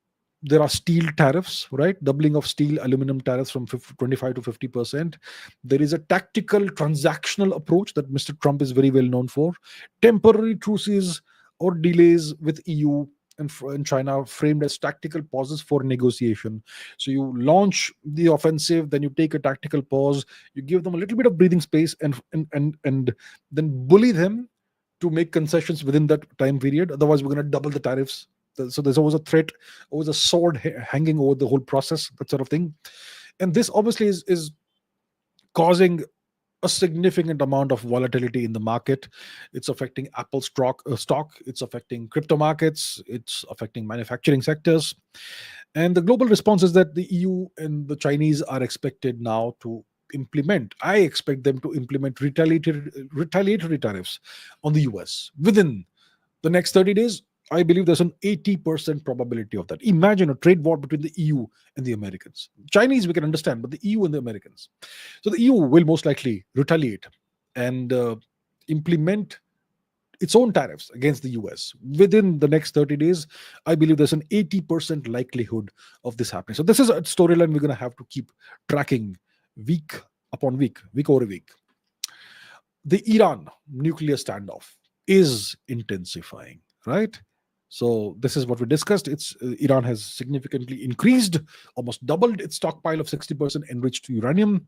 there are steel tariffs, right? Doubling of steel, aluminum tariffs from 25 to 50%. There is a tactical transactional approach that Mr. Trump is very well known for. Temporary truces or delays with EU and China framed as tactical pauses for negotiation. So you launch the offensive, then you take a tactical pause, you give them a little bit of breathing space, and then bully them to make concessions within that time period. Otherwise, we're going to double the tariffs. So there's always a threat, always a sword hanging over the whole process, that sort of thing. And this obviously is causing a significant amount of volatility in the market. It's affecting Apple stock. It's affecting crypto markets. It's affecting manufacturing sectors. And the global response is that the EU and the Chinese are expected now to implement. I expect them to implement retaliatory tariffs on the US within the next 30 days. I believe there's an 80% probability of that. Imagine a trade war between the EU and the Americans. Chinese, we can understand, but the EU and the Americans. So the EU will most likely retaliate and implement its own tariffs against the US within the next 30 days. I believe there's an 80% likelihood of this happening. So this is a storyline we're going to have to keep tracking week upon week, week over week. The Iran nuclear standoff is intensifying, right? So this is what we discussed. Iran has significantly increased, almost doubled its stockpile of 60% enriched uranium.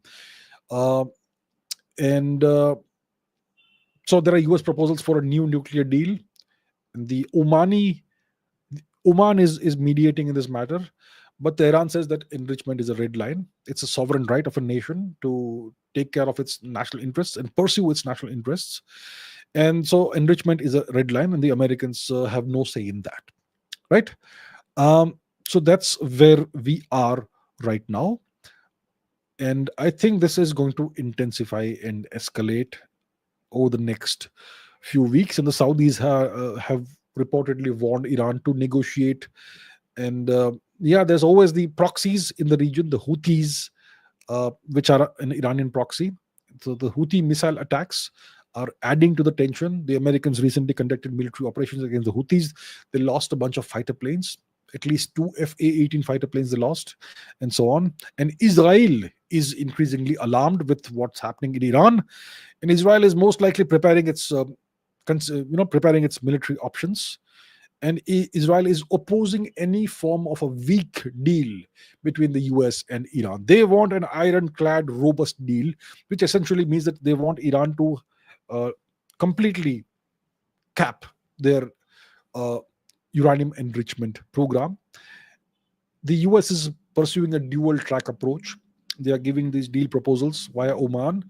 And so there are US proposals for a new nuclear deal. And Oman is mediating in this matter. But Tehran says that enrichment is a red line. It's a sovereign right of a nation to take care of its national interests and pursue its national interests. And so enrichment is a red line, and the Americans have no say in that, right? So that's where we are right now. And I think this is going to intensify and escalate over the next few weeks. And the Saudis have reportedly warned Iran to negotiate. And there's always the proxies in the region, the Houthis, which are an Iranian proxy. So the Houthi missile attacks are adding to the tension. The Americans recently conducted military operations against the Houthis. They lost a bunch of fighter planes, at least 2 FA-18 fighter planes they lost, and so on. And Israel is increasingly alarmed with what's happening in Iran. And Israel is most likely preparing its military options. And Israel is opposing any form of a weak deal between the US and Iran. They want an ironclad, robust deal, which essentially means that they want Iran to completely cap their uranium enrichment program. The US is pursuing a dual track approach. They are giving these deal proposals via Oman,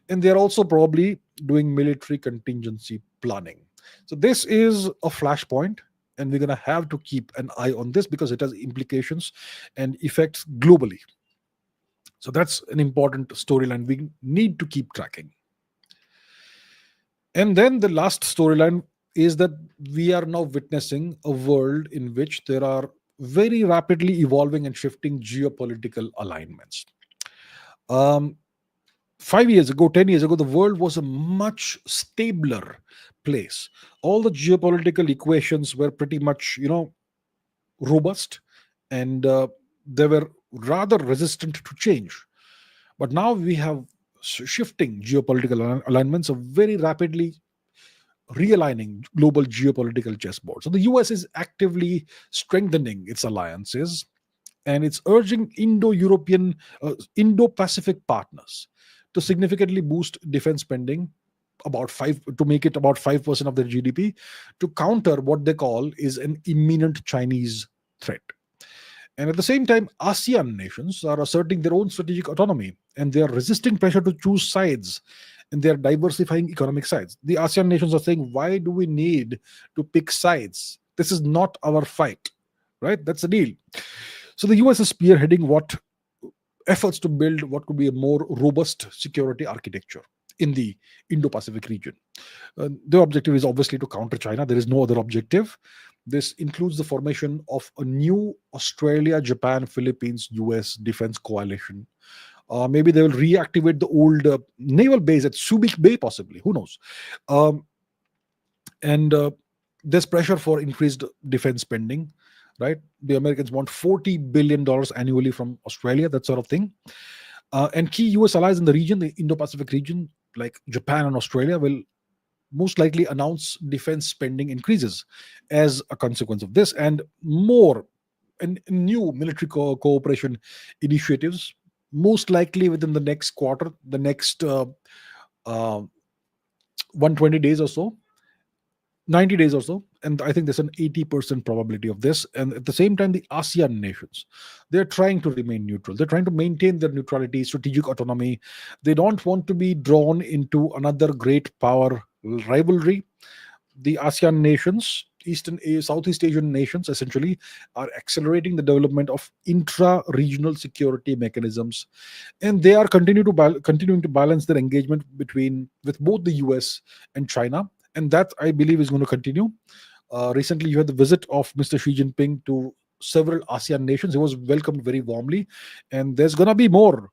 and they are also probably doing military contingency planning. So this is a flashpoint, and we're going to have to keep an eye on this because it has implications and effects globally. So that's an important storyline we need to keep tracking. And then the last storyline is that we are now witnessing a world in which there are very rapidly evolving and shifting geopolitical alignments. 5 years ago, 10 years ago, the world was a much stabler place. All the geopolitical equations were pretty much, robust and they were rather resistant to change. But now we have shifting geopolitical alignments of very rapidly realigning global geopolitical chessboard. So the US is actively strengthening its alliances, and it's urging Indo-Pacific partners to significantly boost defense spending about five to make it about 5% of their GDP to counter what they call is an imminent Chinese threat. And at the same time, ASEAN nations are asserting their own strategic autonomy, and they are resisting pressure to choose sides, and they are diversifying economic sides. The ASEAN nations are saying, why do we need to pick sides? This is not our fight, right? That's the deal. So the US is spearheading what efforts to build what could be a more robust security architecture in the Indo-Pacific region. Their objective is obviously to counter China. There is no other objective. This includes the formation of a new Australia, Japan, Philippines, US defense coalition. Maybe they will reactivate the old naval base at Subic Bay, possibly. Who knows? Um, and There's pressure for increased defense spending, right? The Americans want $40 billion annually from Australia, that sort of thing. And key US allies in the region, the Indo-Pacific region, like Japan and Australia, will most likely announce defense spending increases as a consequence of this, and more and new military cooperation initiatives, most likely within the next quarter, the next uh, 120 days or so, 90 days or so. And I think there's an 80% probability of this. And at the same time, the ASEAN nations, they're trying to remain neutral. They're trying to maintain their neutrality, strategic autonomy. They don't want to be drawn into another great power rivalry. The ASEAN nations, Southeast Asian nations, essentially, are accelerating the development of intra-regional security mechanisms, and they are continuing to balance their engagement with both the US and China, and that I believe is going to continue. Recently, you had the visit of Mr. Xi Jinping to several ASEAN nations. He was welcomed very warmly, and there's going to be more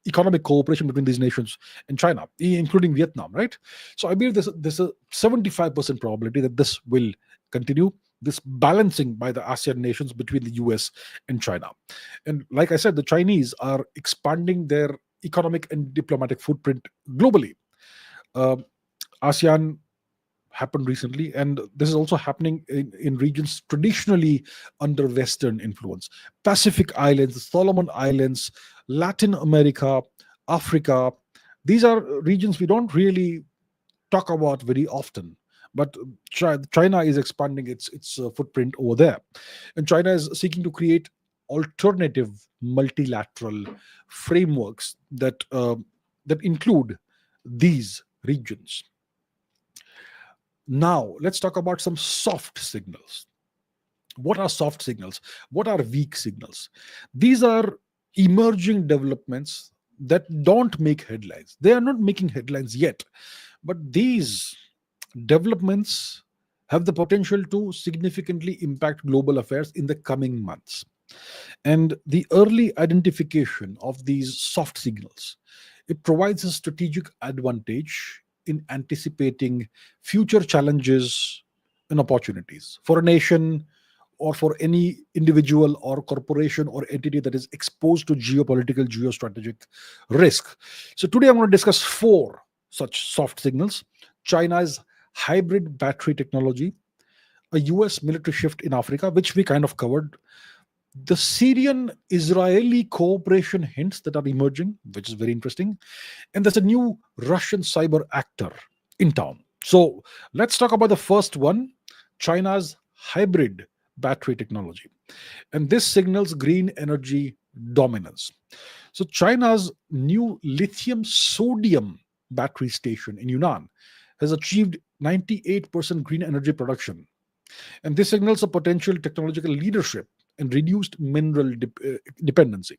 economic cooperation between these nations and China, including Vietnam, right? So I believe there's a 75% probability that this will continue, this balancing by the ASEAN nations between the US and China. And like I said, the Chinese are expanding their economic and diplomatic footprint globally. Uh, ASEAN happened recently, and this is also happening in regions traditionally under Western influence: Pacific Islands, Solomon Islands, Latin America, Africa. These are regions we don't really talk about very often, but China is expanding its footprint over there, and China is seeking to create alternative multilateral frameworks that include these regions. Now, let's talk about some soft signals. What are soft signals? What are weak signals? These are emerging developments that don't make headlines. They are not making headlines yet, but these developments have the potential to significantly impact global affairs in the coming months. And the early identification of these soft signals, it provides a strategic advantage in anticipating future challenges and opportunities for a nation or for any individual or corporation or entity that is exposed to geopolitical, geostrategic risk. So today I'm going to discuss four such soft signals: China's hybrid battery technology, a US military shift in Africa, which we kind of covered, the Syrian Israeli cooperation hints that are emerging, which is very interesting, and there's a new Russian cyber actor in town. So let's talk about the first one: China's hybrid battery technology. And this signals green energy dominance. So China's new lithium sodium battery station in Yunnan has achieved 98% green energy production, and this signals a potential technological leadership and reduced mineral dependency.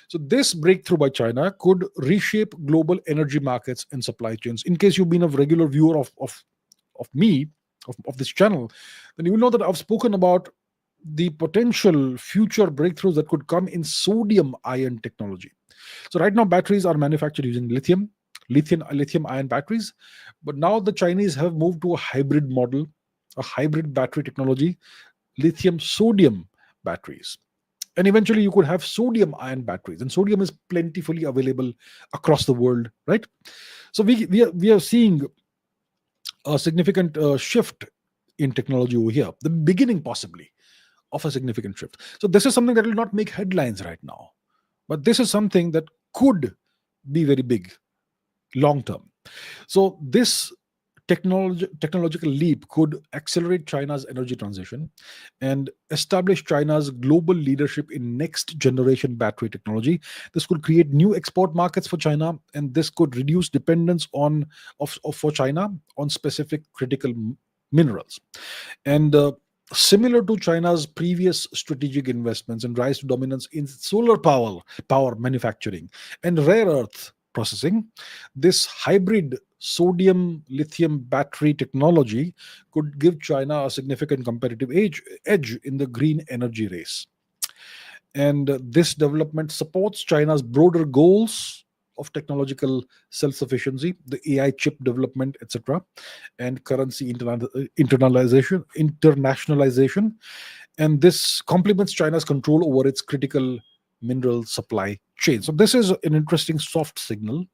So, this breakthrough by China could reshape global energy markets and supply chains. In case you've been a regular viewer of me, of this channel, then you will know that I've spoken about the potential future breakthroughs that could come in sodium ion technology. So, right now, batteries are manufactured using lithium ion batteries, but now the Chinese have moved to a hybrid model, a hybrid battery technology, lithium sodium batteries. And eventually you could have sodium ion batteries, and sodium is plentifully available across the world, right? So we are seeing a significant shift in technology over here, the beginning possibly of a significant shift. So this is something that will not make headlines right now, but this is something that could be very big long term. So this technological leap could accelerate China's energy transition and establish China's global leadership in next generation battery technology. This could create new export markets for China, and this could reduce dependence for China on specific critical minerals. And similar to China's previous strategic investments and rise to dominance in solar power manufacturing and rare earth processing, this hybrid sodium lithium battery technology could give China a significant competitive edge in the green energy race. And this development supports China's broader goals of technological self-sufficiency, the AI chip development, etc., and currency internationalization. And this complements China's control over its critical mineral supply chain. So this is an interesting soft signal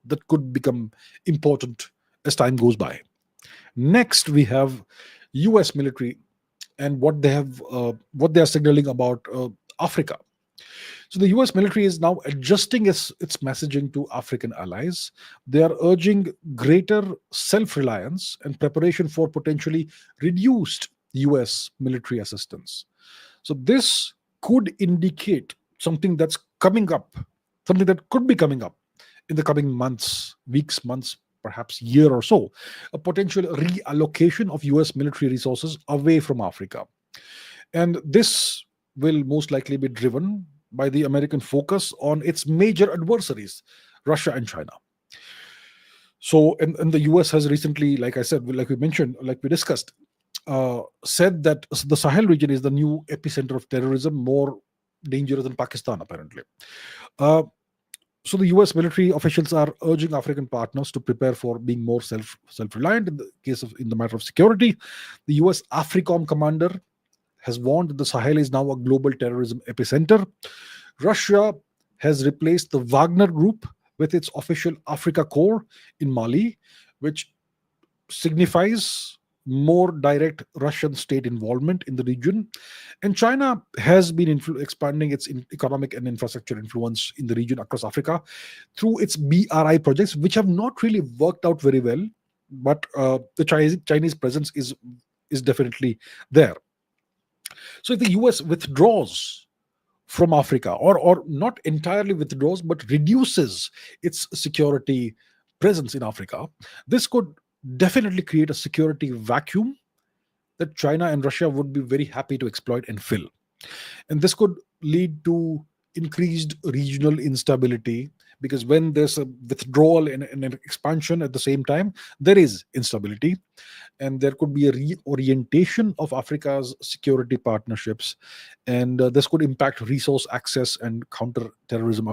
that could become important as time goes by. Next, we have U.S. military and what they are signaling about Africa. So the US military is now adjusting its messaging to African allies. They are urging greater self reliance and preparation for potentially reduced US military assistance. So this could indicate something that's coming up, something that could be coming up in the coming months, weeks, months, perhaps year or so, a potential reallocation of US military resources away from Africa. And this will most likely be driven by the American focus on its major adversaries, Russia and China. So, and the US has recently, like I said, like we mentioned, like we discussed, said that the Sahel region is the new epicenter of terrorism, more dangerous than Pakistan, apparently. Uh, so the US military officials are urging African partners to prepare for being more self reliant in the matter of security. The US AFRICOM commander has warned that the Sahel is now a global terrorism epicenter. Russia has replaced the Wagner Group with its official Africa Corps in Mali, which signifies more direct Russian state involvement in the region. And China has been expanding its economic and infrastructure influence in the region across Africa through its BRI projects, which have not really worked out very well. But the Chinese presence is definitely there. So if the US withdraws from Africa, or not entirely withdraws, but reduces its security presence in Africa, this could definitely create a security vacuum that China and Russia would be very happy to exploit and fill. And this could lead to increased regional instability, because when there's a withdrawal and an expansion at the same time, there is instability, and there could be a reorientation of Africa's security partnerships, and this could impact resource access and counter-terrorism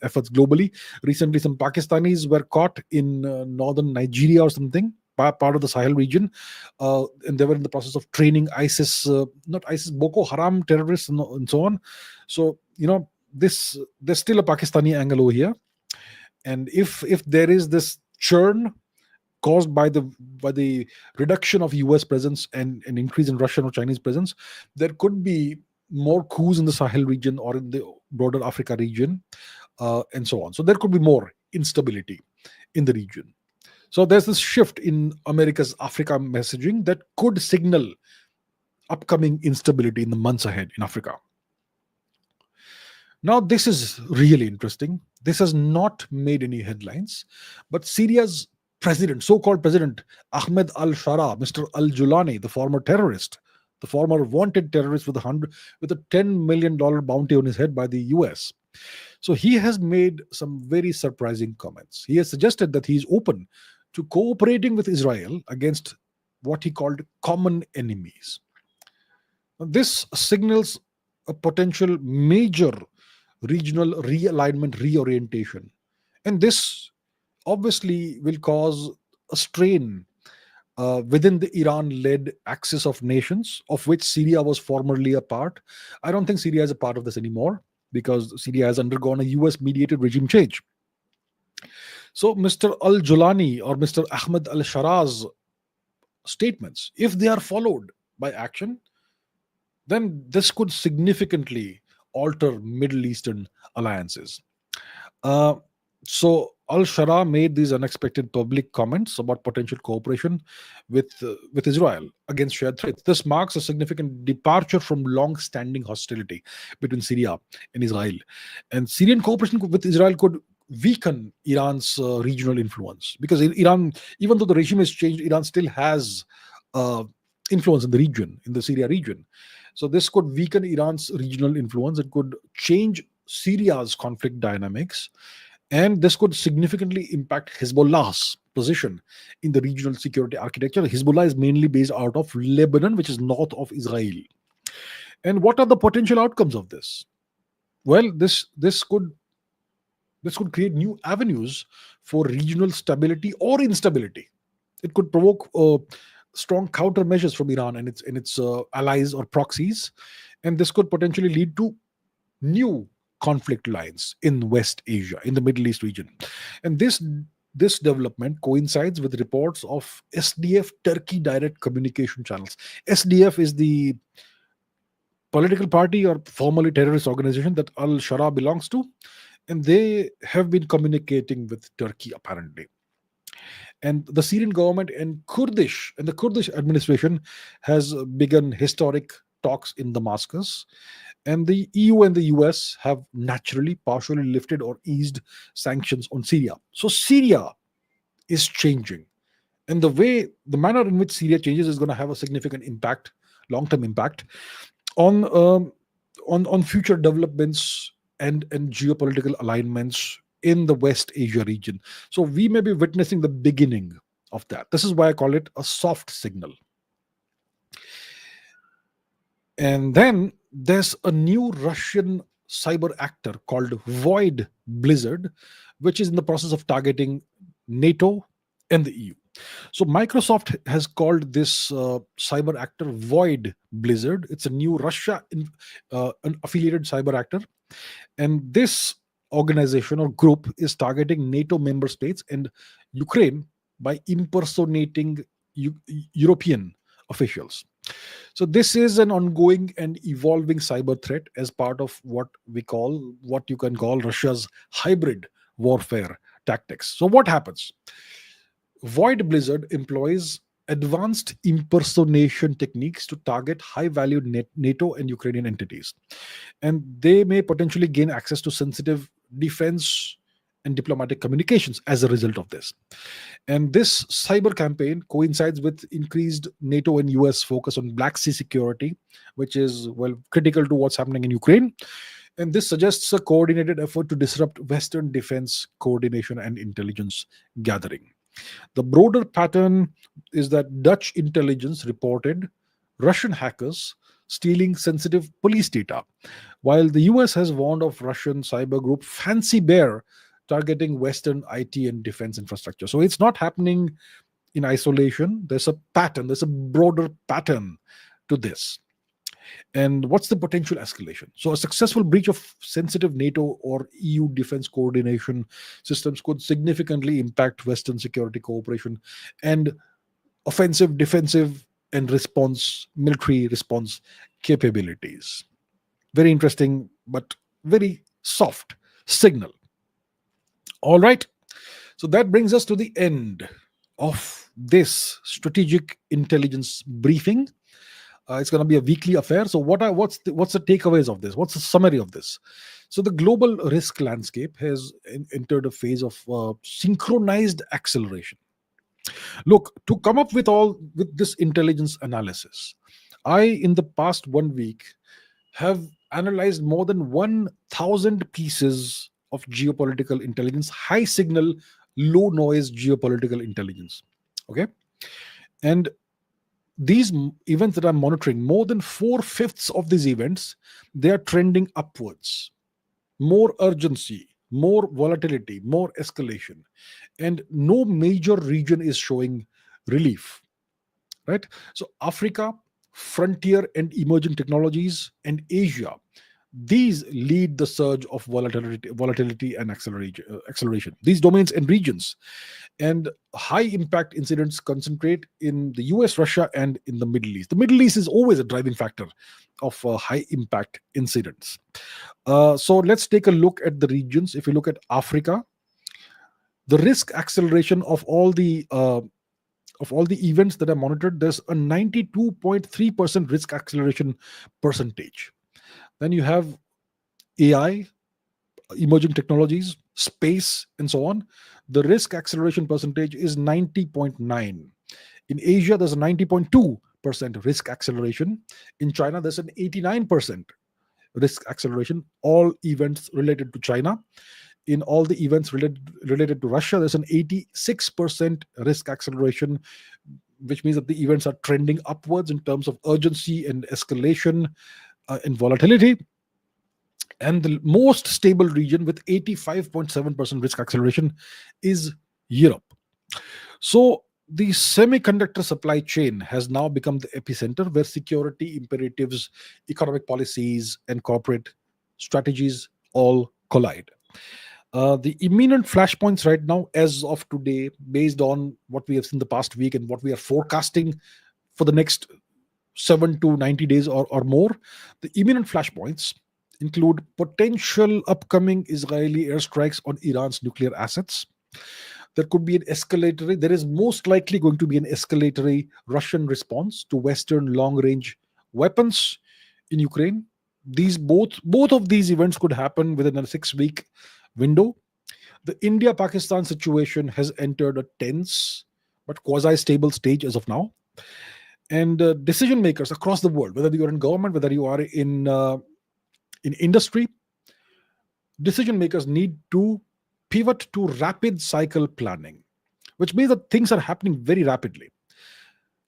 efforts globally. Recently, some Pakistanis were caught in northern Nigeria or something, part of the Sahel region, and they were in the process of training ISIS, not ISIS, Boko Haram terrorists, and so on. So there's still a Pakistani angle over here, and if there is this churn caused by the reduction of US presence and an increase in Russian or Chinese presence, there could be more coups in the Sahel region or in the broader Africa region, and so on. So there could be more instability in the region. So there's this shift in America's Africa messaging that could signal upcoming instability in the months ahead in Africa. Now, this is really interesting. This has not made any headlines, but Syria's president, so-called president, Ahmed al-Shara, Mr. al-Julani, the former terrorist, the former wanted terrorist with a $10 million bounty on his head by the US. So he has made some very surprising comments. He has suggested that he is open to cooperating with Israel against what he called common enemies. Now, this signals a potential major regional realignment, reorientation. And this obviously will cause a strain within the Iran led axis of nations, of which Syria was formerly a part. I don't think Syria is a part of this anymore because Syria has undergone a US mediated regime change. So, Mr. Al Julani or Mr. Ahmed Al Sharaz statements, if they are followed by action, then this could significantly alter Middle Eastern alliances. Uh, so Al Shara made these unexpected public comments about potential cooperation with Israel against shared threats. This marks a significant departure from long-standing hostility between Syria and Israel, and Syrian cooperation with Israel could weaken Iran's regional influence because Iran, even though the regime has changed, Iran still has uh, influence in the region, in the Syria region. So this could weaken Iran's regional influence. It could change Syria's conflict dynamics, and this could significantly impact Hezbollah's position in the regional security architecture. Hezbollah is mainly based out of Lebanon, which is north of Israel. And what are the potential outcomes of this? Well, this could create new avenues for regional stability or instability. It could provoke strong countermeasures from Iran and its allies or proxies, and this could potentially lead to new conflict lines in West Asia, in the Middle East region. And this development coincides with reports of SDF Turkey direct communication channels. SDF is the political party or formerly terrorist organization that Al Shara belongs to, and they have been communicating with Turkey apparently. And the Syrian government and the Kurdish administration has begun historic talks in Damascus, and the EU and the US have naturally partially lifted or eased sanctions on Syria. So Syria is changing, and the manner in which Syria changes is going to have a significant impact, long-term impact on on future developments and geopolitical alignments in the West Asia region. So we may be witnessing the beginning of that. This is why I call it a soft signal. And then there's a new Russian cyber actor called Void Blizzard, which is in the process of targeting NATO and the EU. So Microsoft has called this cyber actor Void Blizzard. It's a new an affiliated cyber actor, and this organization or group is targeting NATO member states and Ukraine by impersonating European officials. So this is an ongoing and evolving cyber threat as part of what you can call Russia's hybrid warfare tactics. So what happens? Void Blizzard employs advanced impersonation techniques to target high value NATO and Ukrainian entities. And they may potentially gain access to sensitive defense and diplomatic communications as a result of this. And this cyber campaign coincides with increased NATO and US focus on Black Sea security, which is, well, critical to what's happening in Ukraine. And this suggests a coordinated effort to disrupt Western defense coordination and intelligence gathering. The broader pattern is that Dutch intelligence reported Russian hackers stealing sensitive police data, while the US has warned of Russian cyber group Fancy Bear targeting Western IT and defense infrastructure. So it's not happening in isolation. There's a pattern, there's a broader pattern to this. And what's the potential escalation? So, a successful breach of sensitive NATO or EU defense coordination systems could significantly impact Western security cooperation and offensive, defensive, and military response capabilities. Very interesting, but very soft signal. All right. So, that brings us to the end of this strategic intelligence briefing. It's going to be a weekly affair. So, what's the takeaways of this? What's the summary of this? So, the global risk landscape has entered a phase of synchronized acceleration. Look, to come up with this intelligence analysis, I in the past 1 week have analyzed more than 1,000 pieces of geopolitical intelligence, high signal, low noise geopolitical intelligence. Okay, and these events that I'm monitoring, more than 4/5 of these events, they are trending upwards. More urgency, more volatility, more escalation, and no major region is showing relief. right? So Africa, frontier and emerging technologies, and Asia, these lead the surge of volatility and acceleration. These domains and regions and high impact incidents concentrate in the US, Russia, and in the Middle East. The Middle East is always a driving factor of high impact incidents. So let's take a look at the regions. If you look at Africa, the risk acceleration of all the events that are monitored, there's a 92.3% risk acceleration percentage. Then you have AI, emerging technologies, space, and so on. The risk acceleration percentage is 90.9. In Asia, there's a 90.2% risk acceleration. In China, there's an 89% risk acceleration, all events related to China. In all the events related to Russia, there's an 86% risk acceleration, which means that the events are trending upwards in terms of urgency and escalation and volatility. And the most stable region with 85.7% risk acceleration is Europe. So the semiconductor supply chain has now become the epicenter where security imperatives, economic policies, and corporate strategies all collide. The imminent flashpoints right now, as of today, based on what we have seen the past week and what we are forecasting for the next 7 to 90 days or more, the imminent flashpoints include potential upcoming Israeli airstrikes on Iran's nuclear assets. There could be an escalatory, there is most likely going to be an escalatory Russian response to Western long range weapons in Ukraine. These both of these events could happen within a 6-week window. The India Pakistan situation has entered a tense but quasi stable stage as of now. And decision makers across the world, whether you are in government, whether you are in industry, decision makers need to pivot to rapid cycle planning, which means that things are happening very rapidly.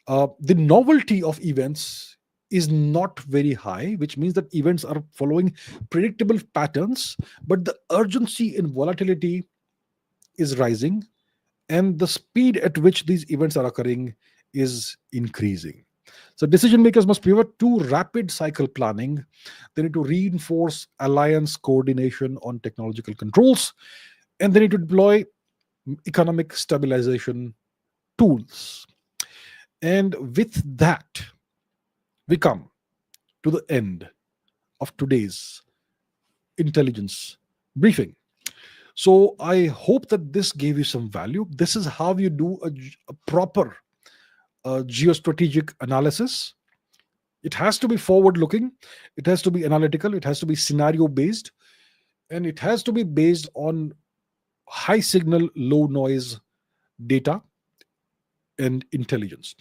The novelty of events is not very high, which means that events are following predictable patterns, but the urgency and volatility is rising, and the speed at which these events are occurring is increasing. So decision makers must pivot to rapid cycle planning. They need to reinforce alliance coordination on technological controls, and they need to deploy economic stabilization tools. And with that, we come to the end of today's intelligence briefing. So I hope that this gave you some value. This is how you do a proper geostrategic analysis. It has to be forward looking, it has to be analytical, it has to be scenario based, and it has to be based on high signal, low noise data and intelligence.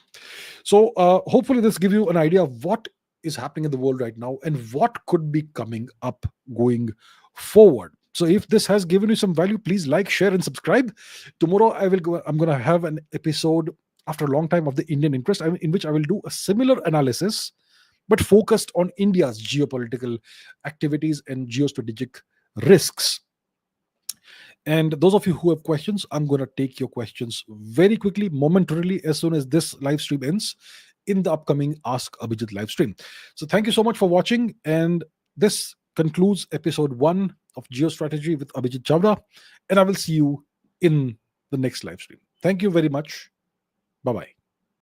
So hopefully this gives you an idea of what is happening in the world right now and what could be coming up going forward. So if this has given you some value, please like, share, and subscribe. Tomorrow I'm going to have an episode after a long time of the Indian interest, in which I will do a similar analysis, but focused on India's geopolitical activities and geostrategic risks. And those of you who have questions, I'm going to take your questions very quickly, momentarily, as soon as this live stream ends in the upcoming Ask Abhijit live stream. So thank you so much for watching. And this concludes episode 1 of Geostrategy with AbhijitChavda. And I will see you in the next live stream. Thank you very much. Bye-bye.